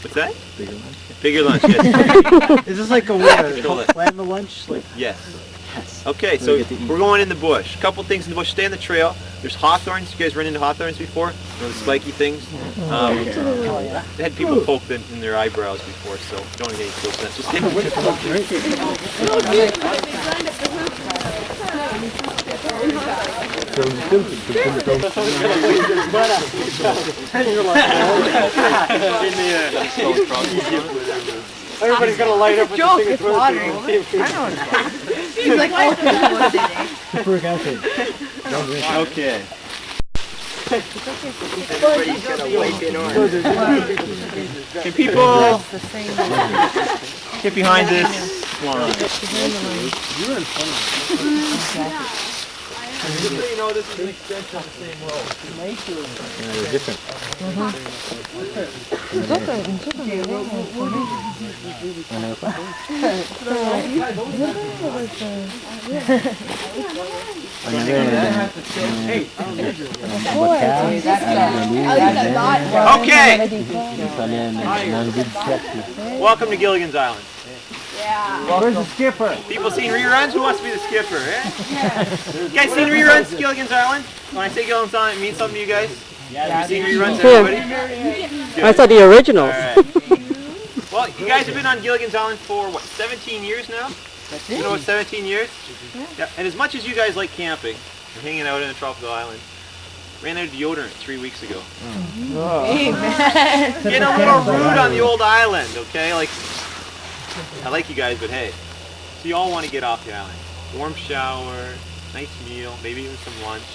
Speaker 6: What's that?
Speaker 5: Bigger lunch.
Speaker 6: Bigger lunch, yes.
Speaker 5: Is this like a way to plan the lunch? Like
Speaker 6: yes. Okay, so we're going in the bush. A couple things in the bush. Stay on the trail. There's hawthorns. You guys run into hawthorns before? You know, the spiky things? They had people poke them in their eyebrows before, so don't get any close to that. Just
Speaker 5: everybody's gonna light up with
Speaker 2: Joke,
Speaker 5: the
Speaker 2: it's watering. I don't know.
Speaker 7: He's like, oh,
Speaker 6: okay. Can people get behind this line? Just so you know, this is an extension of the same road.
Speaker 5: they're different.
Speaker 6: Okay. Welcome to Gilligan's Island.
Speaker 7: yeah.
Speaker 5: Where's the skipper?
Speaker 6: People seen reruns? Who wants to be the skipper, eh? You guys seen reruns of Gilligan's Island? When I say Gilligan's Island, it means something to you guys? Have you seen reruns, everybody?
Speaker 3: I thought the originals.
Speaker 6: All right. Well, you guys have been on Gilligan's Island for, what, 17 years now? You know what, 17 years? Yeah. And as much as you guys like camping and hanging out in a tropical island, ran out of deodorant 3 weeks ago. Getting a little rude on the old island, okay? Like, I like you guys, but hey. So you all want to get off the island. Warm shower, nice meal, maybe even some lunch.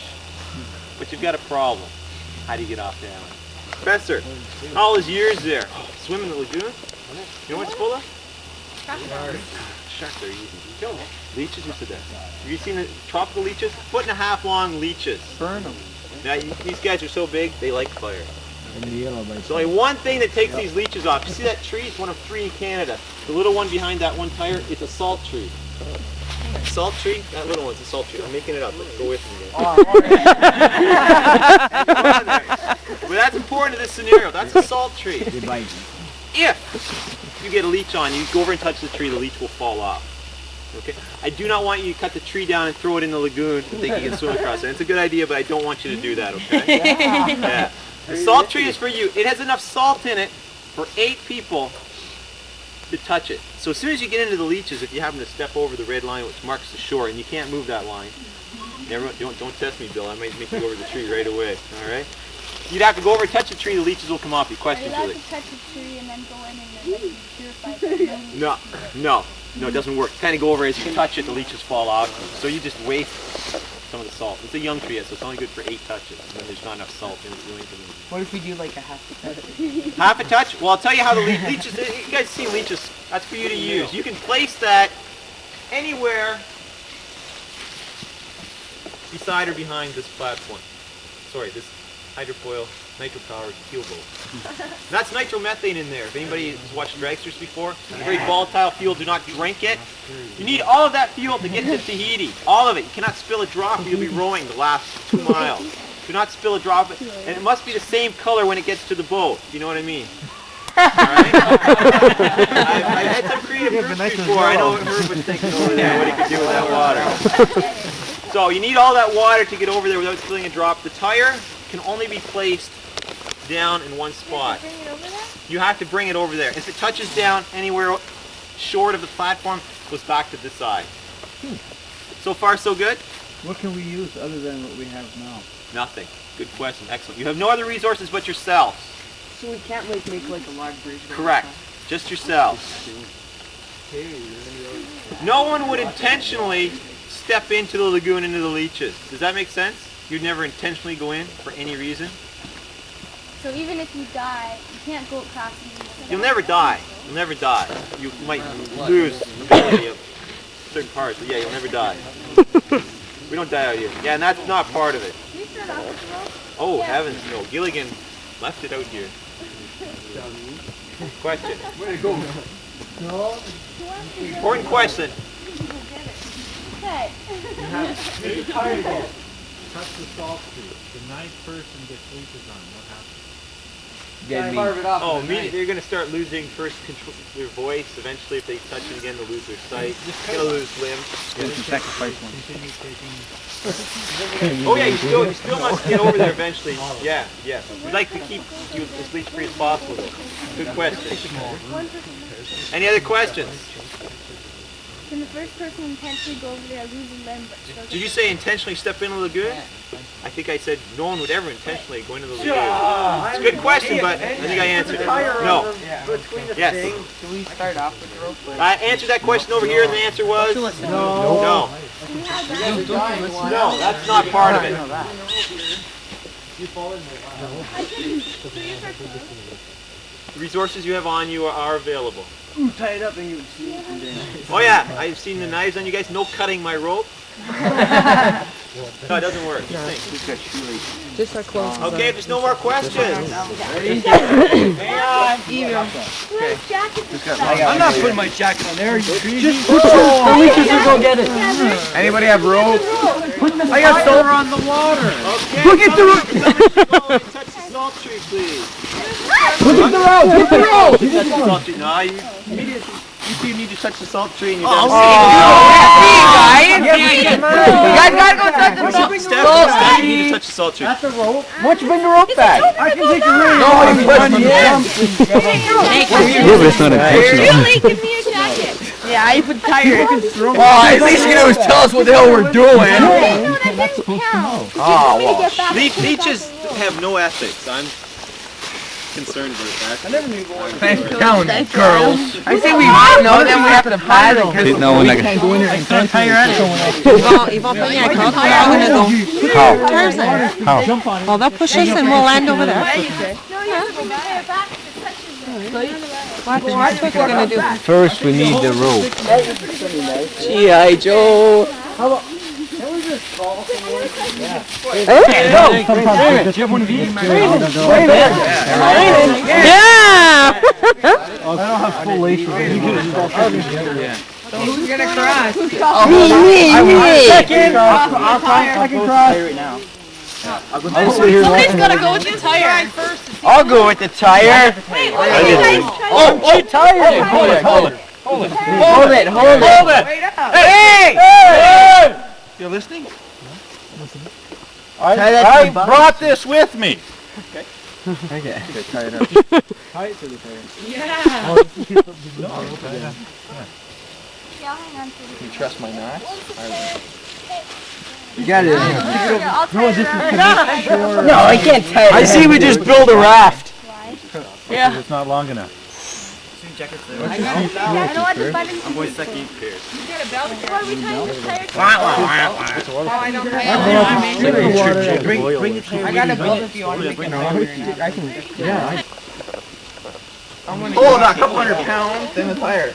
Speaker 6: But you've got a problem. How do you get off the island? Professor, all his years there. Swim in the lagoon? You know what it's full of? Sharks are easy. Kill them. Leeches, who said that? Have you seen the tropical leeches? 1.5 foot long leeches.
Speaker 5: Burn them.
Speaker 6: Now, these guys are so big, they like fire. There's only one thing that takes these leeches off. You see that tree? It's one of 3 in Canada. The little one behind that one tire, it's a salt tree. Salt tree? That little one's a salt tree. I'm making it up, but go with me. But that's important to this scenario. That's a salt tree. If you get a leech on you, go over and touch the tree, the leech will fall off. Okay? I do not want you to cut the tree down and throw it in the lagoon and think you can swim across it. It's a good idea, but I don't want you to do that, okay? Yeah. The salt tree is for you. It has enough salt in it for 8 people to touch it. So as soon as you get into the leeches, if you happen to step over the red line which marks the shore, and you can't move that line, everyone, don't test me, Bill. I might make you go over the tree right away. All right? You'd have to go over and touch the tree. The leeches will come off you. Question, Julie?
Speaker 7: Are you allowed to touch a tree and then go in and then purify it?
Speaker 6: No, it doesn't work. Kind of go over as you touch it, the leeches fall off. So you just waste some of the salt. It's a young tree yet, so it's only good for 8 touches. And then there's not enough salt in it to do anything.
Speaker 2: What if we do like a half a touch?
Speaker 6: Half a touch? Well, I'll tell you how the leeches, you guys see leeches, that's for you to use. You can place that anywhere beside or behind this platform. Sorry, this hydrofoil nitro-powered keel boat. That's nitromethane in there. If anybody has watched Dragsters before, it's a very volatile fuel. Do not drink it. You need all of that fuel to get to Tahiti. All of it. You cannot spill a drop or you'll be rowing the last 2 miles. Do not spill a drop. And it must be the same color when it gets to the boat. You know what I mean? Alright? I've had some creative groups before. I know what Herb was thinking over there, what he could do with that water. So you need all that water to get over there without spilling a drop. The tire can only be placed down in one spot.
Speaker 7: Bring it over there?
Speaker 6: You have to bring it over there. If it touches down anywhere short of the platform, it goes back to this side. So far, so good?
Speaker 5: What can we use other than what we have now?
Speaker 6: Nothing. Good question. Excellent. You have no other resources but yourselves.
Speaker 3: So we can't make like a large bridge.
Speaker 6: Correct. Just yourselves. No one would intentionally step into the lagoon, into the leeches. Does that make sense? You'd never intentionally go in for any reason?
Speaker 9: So even if you die, you can't go across.
Speaker 6: You'll never die. You'll never die. You might lose ability of certain parts, but yeah, you'll never die. We don't die out here. Yeah, and that's not part of it.
Speaker 9: Can we start off with the rope?
Speaker 6: Oh,
Speaker 9: Yeah.
Speaker 6: heavens no. Gilligan left it out here. Question.
Speaker 5: Where'd it go? No.
Speaker 6: Important question.
Speaker 9: Okay.
Speaker 8: Touch the salt tree. The ninth person gets leeches on. What happens?
Speaker 5: Gotta carve it off.
Speaker 6: Oh,
Speaker 5: with a knife.
Speaker 6: they're going to start losing first control their voice. Eventually, if they touch it again, they'll lose their sight. They're going to lose limbs.
Speaker 4: Sacrifice one.
Speaker 8: Continue taking.
Speaker 6: Oh yeah, you still must get over there eventually. Yeah, yeah. We'd like to keep you as leech free as possible. Good question. Any other questions?
Speaker 9: Can the first person intentionally go over there, lose a limb, but still
Speaker 6: Did you say intentionally step into the lagoon? I think I said no one would ever intentionally go into the lagoon.
Speaker 5: Yeah.
Speaker 6: It's a good question, but I think I answered it. No. Yes.
Speaker 3: Can we start off with the rope?
Speaker 6: I answered that question over here, and the answer was no. No, that's not part of it. The resources you have on you are available.
Speaker 5: Tie it up and you would see it.
Speaker 6: Oh yeah, I've seen the knives on you guys. No cutting my rope. No, it doesn't work.
Speaker 3: Just our clothes.
Speaker 6: Okay, if there's no more questions.
Speaker 9: Whose jacket is that?
Speaker 5: I'm not putting my jacket on there. Are you crazy?
Speaker 3: Just put the leeches and go get it.
Speaker 4: Anybody have rope?
Speaker 5: I got silver on the water.
Speaker 6: Okay.
Speaker 3: Look at the rope.
Speaker 6: Touch the salt tree, please.
Speaker 3: Look at the rope. Look at the rope.
Speaker 6: Touch the salt tree. No, you two need to touch the salt tree and you're done.
Speaker 3: You guys gotta go touch the salt.
Speaker 6: Steph, you need to touch the salt tree.
Speaker 5: That's the rope.
Speaker 3: Why don't you bring the rope back?
Speaker 5: I can take your ring.
Speaker 3: No, you put it in.
Speaker 8: Yeah, but it's not intentional.
Speaker 9: Julie, give me your jacket.
Speaker 3: Yeah, you put tire.
Speaker 4: Well, at least you know tell us what the hell we're doing.
Speaker 9: Hey, no, that didn't count.
Speaker 4: Oh, well.
Speaker 6: Leeches have no ethics. I'm concerned about that.
Speaker 5: I never knew going.
Speaker 4: Thanks for telling me, girls.
Speaker 3: I say we know them, we have to pass it.
Speaker 8: No one that can go in there and tie your ass
Speaker 2: Ils vont venir avec notre
Speaker 8: How?
Speaker 2: Well, they'll push us and we'll land over there.
Speaker 9: No, you have to bring the tire back if it touches it.
Speaker 2: Watch what we're gonna do.
Speaker 8: First, we need the rope.
Speaker 3: G.I. Joe. Yeah!
Speaker 8: I don't have full lace with it.
Speaker 3: Who's gonna cross?
Speaker 2: Me.
Speaker 5: I can cross.
Speaker 7: Somebody's gotta go with the tire first.
Speaker 5: I'll go with the tire.
Speaker 7: Wait, what are you guys trying
Speaker 5: Oh, tire. Hold it. Hey!
Speaker 6: You're listening?
Speaker 8: I brought this with me.
Speaker 5: Okay. Tie it up. Tie it to the tire.
Speaker 7: Yeah.
Speaker 9: Yeah, I'll hang on to it.
Speaker 4: You trust my knots?
Speaker 5: You got it.
Speaker 9: Here, I'll tie it around.
Speaker 5: No, I can't tie it. I see we just build a raft.
Speaker 8: Yeah. It's not long enough.
Speaker 9: I don't want to find anything.
Speaker 6: I'm going second pairs.
Speaker 7: You got a belt?
Speaker 9: Why are we tying the tire to
Speaker 7: Oh, I don't know.
Speaker 5: Bring the tire.
Speaker 3: I got a belt if you want to make it longer. I can.
Speaker 5: Yeah.
Speaker 4: Oh, about a couple £100 in the tire.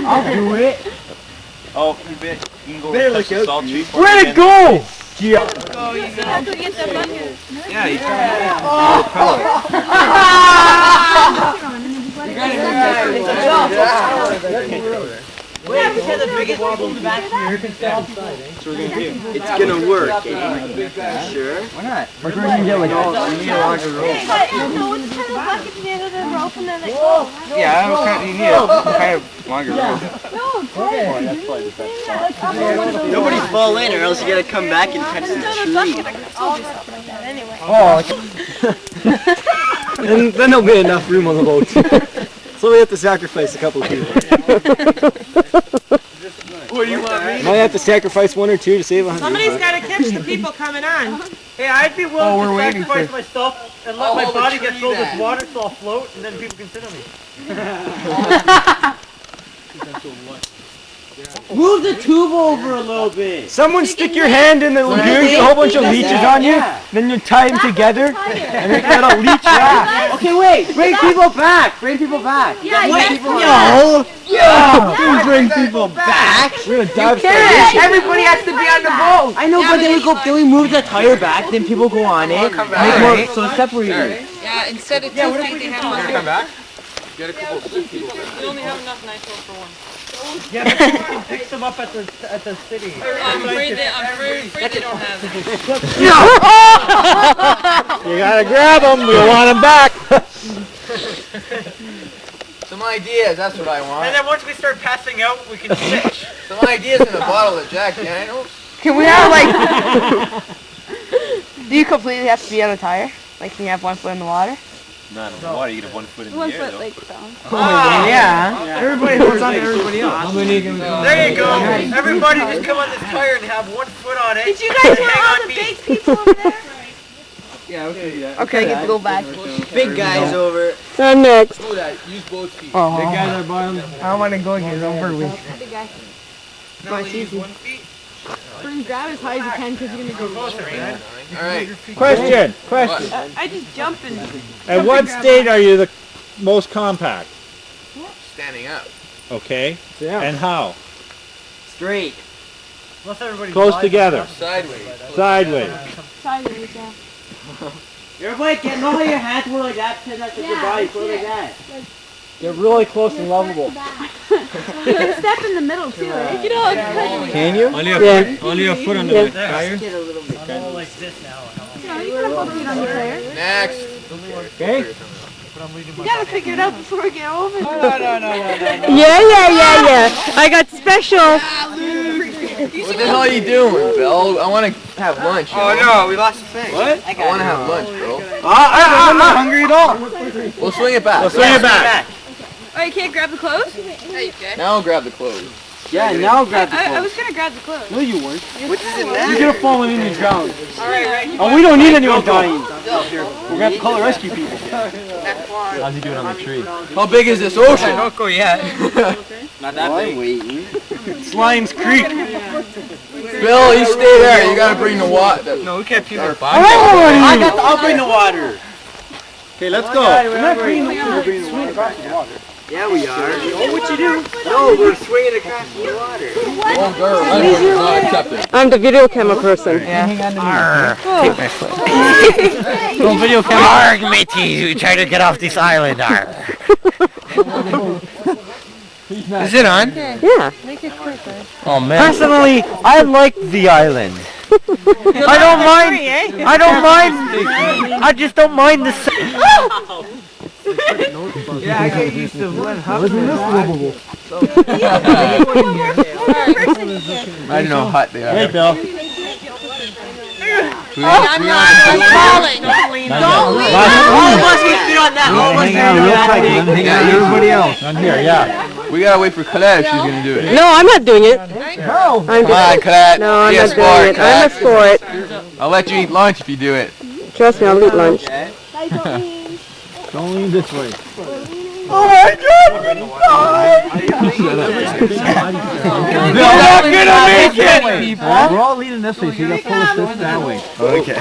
Speaker 5: I'll do it.
Speaker 6: Oh, you bet. You can go
Speaker 5: Better
Speaker 6: touch
Speaker 5: look
Speaker 6: the
Speaker 5: out.
Speaker 6: salt tree.
Speaker 5: Where'd it go?
Speaker 7: Go, you have to get that on your...
Speaker 6: Yeah, you
Speaker 3: Yeah, because the biggest people in the back here can stand.
Speaker 5: It's gonna work. Sure. Why not? We're going to get like all. We need a longer rope.
Speaker 9: So it's kind of bucket to the end of the rope and then it goes.
Speaker 4: Yeah, you need a kind of longer rope.
Speaker 9: No, that's probably the best.
Speaker 5: Nobody fall in, or else you gotta come back and touch the tree.
Speaker 9: I'll do stuff like that anyway.
Speaker 5: Then there'll be enough room on the boat. So we have to sacrifice a couple of people.
Speaker 6: What do you want me?
Speaker 5: Might have to sacrifice one or two to save 100.
Speaker 3: Somebody's got to catch the people coming on.
Speaker 6: Hey, I'd be willing
Speaker 4: we're
Speaker 6: to
Speaker 4: waiting
Speaker 6: sacrifice
Speaker 4: for-
Speaker 6: myself and let my
Speaker 4: hold the
Speaker 6: body get
Speaker 4: tree
Speaker 6: filled with
Speaker 4: then.
Speaker 6: water so I'll float and then people can sit on me.
Speaker 5: Move the tube over a little bit.
Speaker 10: Someone stick your hand in the lagoon, get a whole bunch of leeches on you, then you tie them together, and make a little leech raft.
Speaker 5: Okay, wait. Bring people back. Bring people back.
Speaker 9: Yeah,
Speaker 10: No! Yeah! Don't bring people back! We're gonna dive
Speaker 5: Everybody has to be on the boat. I know, but then we move the tire back, then people go on it.
Speaker 4: come
Speaker 5: Make
Speaker 4: back.
Speaker 5: more, so it's separated.
Speaker 2: Yeah, instead of 2 feet, they have one.
Speaker 4: Come back. Get a couple people.
Speaker 6: We only have enough nitro for one. Yeah, but you can pick them up at the city.
Speaker 2: I'm afraid they don't have it.
Speaker 10: You gotta grab them, we want them back!
Speaker 4: Some ideas, that's what I
Speaker 6: And
Speaker 4: want.
Speaker 6: then once we start passing out, we can switch.
Speaker 4: Some ideas in a bottle of Jack Daniels.
Speaker 3: Can we have like? Do you completely have to be on the tire? Like, can you have one foot in the water?
Speaker 1: Not in the water, you get 1 foot in the
Speaker 7: 1
Speaker 1: air
Speaker 7: foot
Speaker 1: though.
Speaker 7: like down.
Speaker 3: Yeah.
Speaker 10: Everybody holds on to everybody else.
Speaker 6: There you go. Everybody just come on this tire and have 1 foot on it.
Speaker 9: Did you guys hear all the big people over there?
Speaker 3: Okay, get the go back.
Speaker 5: Big guys over.
Speaker 3: I'm next.
Speaker 4: Do that. Use both feet.
Speaker 10: Big guys are bottom.
Speaker 3: I don't want to go again. I'm for a week.
Speaker 7: Big guy.
Speaker 4: No, use 1 feet.
Speaker 7: Bring grab as high as you can because you're gonna go.
Speaker 4: All right.
Speaker 10: Question.
Speaker 7: I just jump and.
Speaker 10: At what state are you the most compact?
Speaker 4: Standing up.
Speaker 10: Okay. And how?
Speaker 5: Straight.
Speaker 6: Unless everybody
Speaker 10: Close
Speaker 6: dies.
Speaker 10: together.
Speaker 4: Sideways.
Speaker 10: Sideways.
Speaker 7: Sideways, yeah.
Speaker 5: Everybody get know how your hands were like that, pretend that's your body, put it like that.
Speaker 10: They're really close and lovable.
Speaker 7: You can step in the middle too, right? You know, it's
Speaker 10: Can you?
Speaker 8: Only a foot on the tire.
Speaker 5: Get a little bit.
Speaker 6: I'm all like this now.
Speaker 7: you can put feet on the tire.
Speaker 4: Next.
Speaker 10: Okay.
Speaker 6: But I'm leaving my
Speaker 7: You gotta figure it out before we get over.
Speaker 3: Yeah. I got special.
Speaker 4: What the hell are you doing, Bill? I want to have lunch.
Speaker 5: Oh no, we lost the thing. What?
Speaker 4: I want to have lunch, bro.
Speaker 10: I'm not hungry at all.
Speaker 4: We'll swing it back.
Speaker 10: Swing it back.
Speaker 7: Oh, you can't grab the clothes?
Speaker 4: Now I'll grab the clothes.
Speaker 5: Yeah, now grab the
Speaker 7: I was gonna grab the clothes.
Speaker 10: No, you weren't.
Speaker 5: What is it
Speaker 10: You're
Speaker 5: now?
Speaker 10: gonna fall in the ground.
Speaker 6: Alright,
Speaker 10: Oh, we don't need anyone dying. We're gonna have to call the rescue people. How's he doing on the tree?
Speaker 4: How big is this ocean?
Speaker 6: don't go yet.
Speaker 5: Not that big. I'm waiting.
Speaker 10: Slimes Creek.
Speaker 4: Bill, you stay there. You gotta bring the water.
Speaker 6: No, we can't pee there.
Speaker 5: I'll bring the water.
Speaker 10: Okay, let's go. We're not bringing the water.
Speaker 5: Yeah, we are. Oh, what you do? No, we're swinging across the water.
Speaker 4: Oh, girl, not accepted.
Speaker 3: I'm the video camera person.
Speaker 10: Hang on to me.
Speaker 5: Go video camera. Arg, matey, you try to get off this island, arg. Is it on?
Speaker 3: Yeah. Make it quicker.
Speaker 5: Oh man. Personally, I like the island. I don't mind. I don't mind. I just don't mind the. Yeah, I get used to one hot.
Speaker 4: I don't know how hot they are.
Speaker 10: Hey, Bill.
Speaker 2: I'm falling. Don't leave.
Speaker 5: All of us get fit on that. All of us get fit on that thing.
Speaker 10: Everybody else. On here, yeah.
Speaker 4: We gotta wait for Colette if she's gonna do it.
Speaker 3: No, I'm not doing it.
Speaker 10: No.
Speaker 3: I'm
Speaker 4: Come on, Colette.
Speaker 3: No, I'm
Speaker 4: Be a
Speaker 3: not
Speaker 4: sport,
Speaker 3: doing it. I'm a
Speaker 4: Colette.
Speaker 3: sport.
Speaker 4: I'll let you eat lunch if you do it.
Speaker 3: Trust me, I'll eat lunch.
Speaker 10: Don't lean this way.
Speaker 5: Oh my God!
Speaker 10: They're not gonna make it! We're all leaning this way, so you gotta pull us this that way. Okay.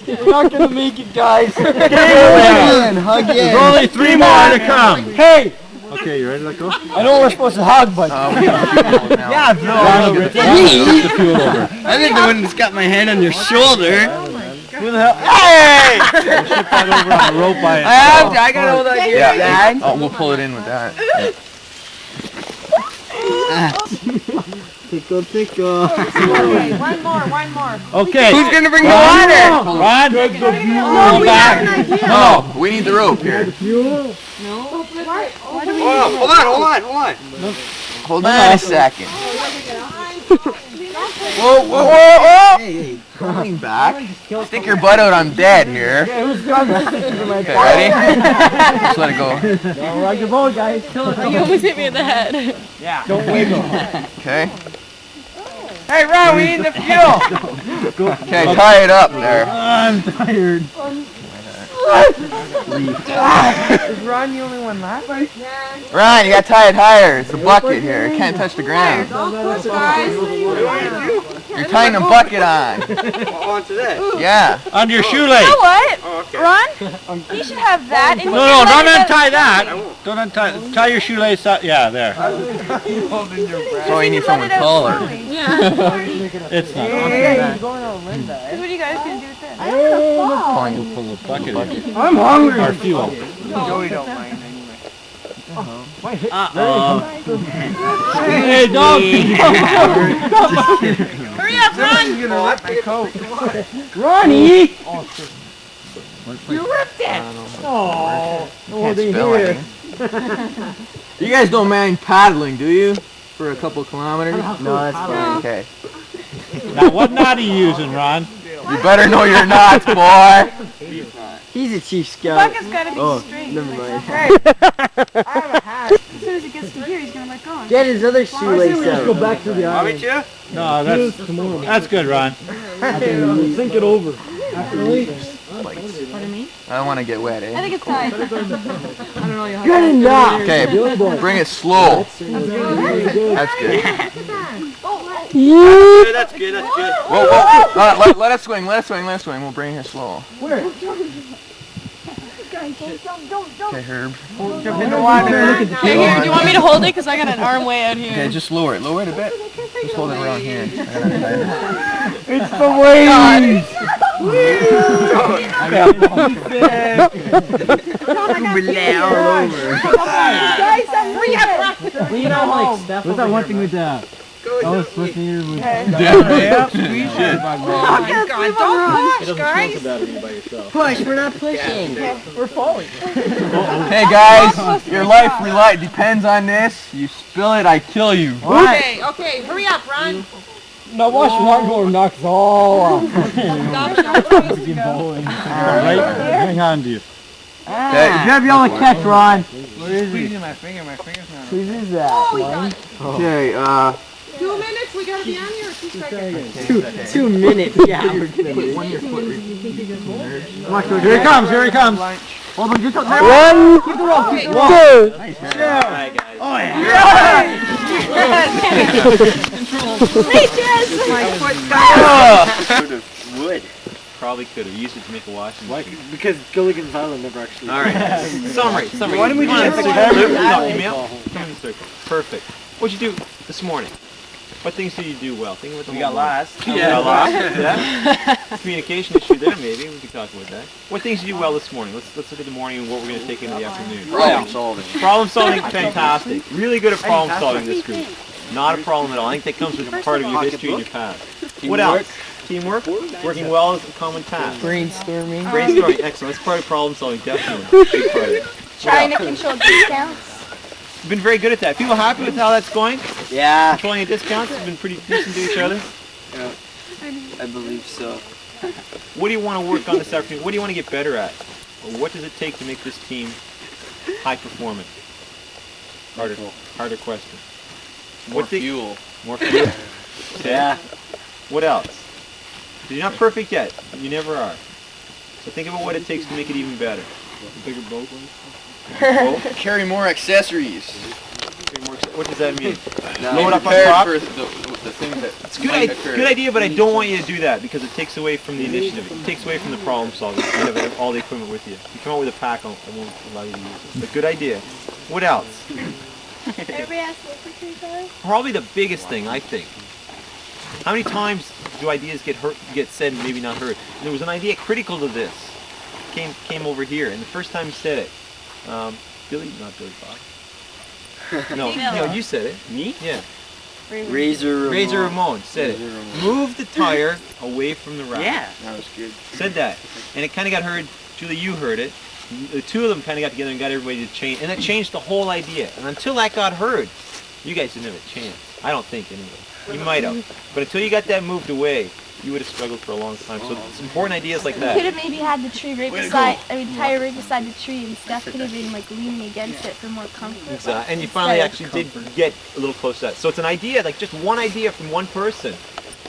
Speaker 10: We're not gonna make it, guys.
Speaker 5: Hug in.
Speaker 10: There's only 3 more to come. Hey! Okay, you ready to let go? I know we're supposed to hug, but...
Speaker 5: Yeah, Bill.
Speaker 10: Get the fuel over.
Speaker 5: I'm the one that's got my hand on your shoulder.
Speaker 10: Who the hell? Hey! Ship that over on the rope by
Speaker 5: I got hold on here, Dad.
Speaker 4: Oh, we'll pull it in with that.
Speaker 5: Tickle, tickle.
Speaker 2: One more.
Speaker 10: Okay.
Speaker 5: Who's gonna bring the water?
Speaker 10: Rod, go back.
Speaker 4: No, we need the rope here.
Speaker 5: Hold on.
Speaker 4: Hold on a second. Whoa. Hey, coming back. Stick your butt out, I'm dead here. Okay, ready? Just let it go.
Speaker 10: Don't rock your boat, guys.
Speaker 7: You almost hit me in the head.
Speaker 10: Don't wiggle.
Speaker 4: Okay.
Speaker 5: Hey, Ron, we need the fuel.
Speaker 4: Okay, tie it up there.
Speaker 10: I'm tired.
Speaker 5: Is Ron the only one left?
Speaker 4: Ron, you gotta tie it higher. It's a bucket here. It can't touch the ground.
Speaker 7: Don't push, guys.
Speaker 4: You're tying a bucket on.
Speaker 6: Onto that.
Speaker 4: Yeah.
Speaker 5: Under your shoelace.
Speaker 7: You know what?
Speaker 6: Oh, okay.
Speaker 7: Ron? You should have that. And
Speaker 5: No, don't untie that. Don't untie. Tie your shoelace up. Yeah, there.
Speaker 4: So you need someone taller.
Speaker 5: It's not.
Speaker 7: What are you guys going to do with this?
Speaker 5: Pull the bucket in.
Speaker 10: I'm hungry.
Speaker 5: Our fuel.
Speaker 10: Joey don't mind anyway.
Speaker 5: Hey, dog.
Speaker 7: Hurry up, Ron!
Speaker 10: You're gonna rip my coat. Ronnie! You ripped it! Oh,
Speaker 4: Can't spell anything. You guys don't mind paddling, do you? For a couple kilometers?
Speaker 10: No, that's fine.
Speaker 4: Okay.
Speaker 5: Now, what knot are you using, Ron?
Speaker 4: You better know your knots, boy.
Speaker 10: He's a chief scout.
Speaker 7: Bucket's got to be straight.
Speaker 10: Never mind.
Speaker 7: Hey, I have a hat. As soon as it gets to here, he's going to let go.
Speaker 10: Get his other shoelace out. Go back to the
Speaker 6: Want me
Speaker 10: island.
Speaker 6: to?
Speaker 5: No, that's good, Ron.
Speaker 10: Think it over.
Speaker 7: Pardon me?
Speaker 4: I don't want to get wet,
Speaker 7: I
Speaker 4: eh?
Speaker 7: think it's tied. I don't know. You'll have
Speaker 10: Good enough.
Speaker 4: Okay, bring it slow. That's good.
Speaker 6: That's good.
Speaker 4: Whoa, whoa. Let us swing. We'll bring her slow.
Speaker 10: Where?
Speaker 4: Okay, Herb.
Speaker 10: Jump in the water.
Speaker 7: Here, do you want me to hold it? Because I got an arm way out here.
Speaker 4: Okay, just lower it. Lower it a bit. Just hold it around here.
Speaker 10: It's the waves.
Speaker 7: Guys, hurry up!
Speaker 10: What's that one thing with that? I was supposed to hear with
Speaker 7: God, don't push, guys!
Speaker 10: push. We're not pushing.
Speaker 7: We're falling.
Speaker 4: Hey guys, your life depends on this. You spill it, I kill you.
Speaker 7: Okay, hurry up, Ron.
Speaker 10: Now watch Margot knocks all off.
Speaker 5: Right? Hang on to you.
Speaker 4: Okay.
Speaker 10: Grab y'all a catch, Ron. Where is he? My finger's not. Whose is that? Mine?
Speaker 4: Okay,
Speaker 7: 2 minutes, we gotta be on here. 2 seconds.
Speaker 10: 2 minutes. Yeah, we're gonna do
Speaker 4: one your foot.
Speaker 5: Here he comes.
Speaker 10: Hold on, just one. Keep the rope. Keep the rope.
Speaker 6: Alright, guys.
Speaker 10: Oh yeah.
Speaker 7: My foot
Speaker 6: Wood. Probably could have used it to make a washing machine.
Speaker 10: Because Gilligan's Island never actually.
Speaker 6: Alright. Summary.
Speaker 10: Why don't we
Speaker 6: Come on,
Speaker 10: just
Speaker 6: Come in the circle. Perfect. What'd you do this morning? What things did you do well? Think about the
Speaker 5: We
Speaker 6: whole
Speaker 5: got
Speaker 6: morning.
Speaker 5: last.
Speaker 6: Yeah. Communication issue there, maybe. We could talk about that. What things did you do well this morning? Let's look at the morning and what we're going to take into the afternoon.
Speaker 4: Problem solving.
Speaker 6: Problem solving, fantastic. Really good at problem solving this group. Not a problem at all. I think that comes with part of your history and your past. What else? Teamwork? Working well as a common task.
Speaker 10: Brainstorming.
Speaker 6: Brainstorming, excellent. That's part of problem solving, definitely. Big part of it.
Speaker 9: Trying to control discounts.
Speaker 6: You've been very good at that. People happy with how that's going?
Speaker 10: Yeah.
Speaker 6: Controlling your discounts? You've been pretty decent to each other?
Speaker 10: I believe so.
Speaker 6: What do you want to work on this afternoon? What do you want to get better at? Or what does it take to make this team high performing? Harder question.
Speaker 4: More fuel.
Speaker 6: More fuel.
Speaker 10: Yeah.
Speaker 6: What else? You're not perfect yet. You never are. So think about what it takes to make it even better. A bigger boat,
Speaker 4: Carry more accessories.
Speaker 6: What does that mean?
Speaker 4: Load
Speaker 6: Load up on
Speaker 4: prepared
Speaker 6: top?
Speaker 4: for the things that
Speaker 6: It's
Speaker 4: might occur.
Speaker 6: good idea, but I don't want you to do that because it takes away from the initiative. It takes away from the problem solving. You have all the equipment with you. If you come out with a pack, I won't allow you to use it. But good idea. What else?
Speaker 9: Everybody ask what for 3 cars?
Speaker 6: Probably the biggest thing, I think. How many times do ideas get said and maybe not heard? And there was an idea critical to this. Came over here, and the first time he said it, not Billy Fox. No, you said it. Me? Yeah.
Speaker 10: Razor
Speaker 6: Ramon said it. Move the tire away from the rack.
Speaker 10: Yeah.
Speaker 4: That was good.
Speaker 6: Said that, and it kind of got heard. Julie, you heard it. The two of them kind of got together and got everybody to change, and that changed the whole idea. And until that got heard, you guys didn't have a chance. I don't think anyway. You might have, but until you got that moved away,
Speaker 1: you would have struggled for a long time. So it's important ideas like
Speaker 9: Could
Speaker 1: that.
Speaker 9: have maybe had the tree right beside, tie it right beside the tree, and Steph could have been like leaning against it for more comfort.
Speaker 1: And you finally actually did get a little close to that. So it's an idea, like just one idea from one person.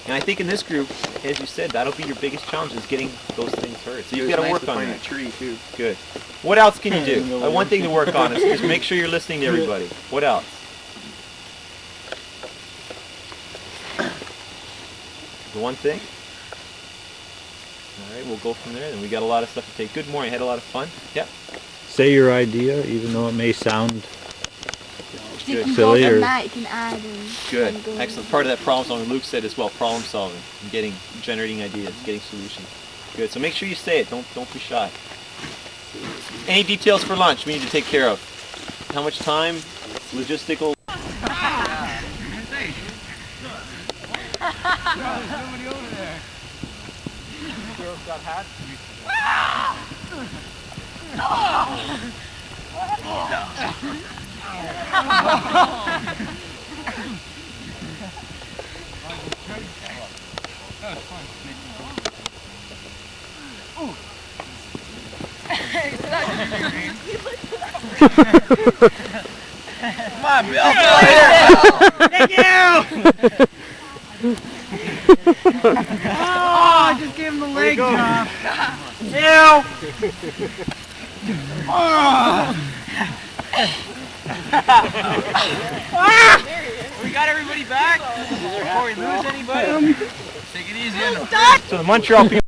Speaker 1: And I think in this group, as you said, that'll be your biggest challenge, is getting those things heard. So you've got to work on that.
Speaker 6: Tree too.
Speaker 1: Good. What else can you do? One thing to work on is just make sure you're listening to everybody. What else? The one thing? All right, we'll go from there. Then we got a lot of stuff to take. Good morning. Had a lot of fun. Yeah.
Speaker 8: Say your idea, even though it may sound
Speaker 9: You can
Speaker 8: silly
Speaker 9: go
Speaker 8: or
Speaker 9: from that, you can add and
Speaker 1: Good.
Speaker 9: and go.
Speaker 1: Excellent. Part of that problem solving, Luke said as well, problem solving, and generating ideas, getting solutions. Good. So make sure you say it. Don't be shy. Any details for lunch we need to take care of? How much time? Logistical.
Speaker 4: Somebody over there. Girls got hats. Come on, Bill.
Speaker 5: Thank you!
Speaker 4: Oh, I just gave him the leg drop.
Speaker 5: Ew!
Speaker 4: We got everybody back? Before we lose anybody? Take it easy.
Speaker 1: So the Montreal people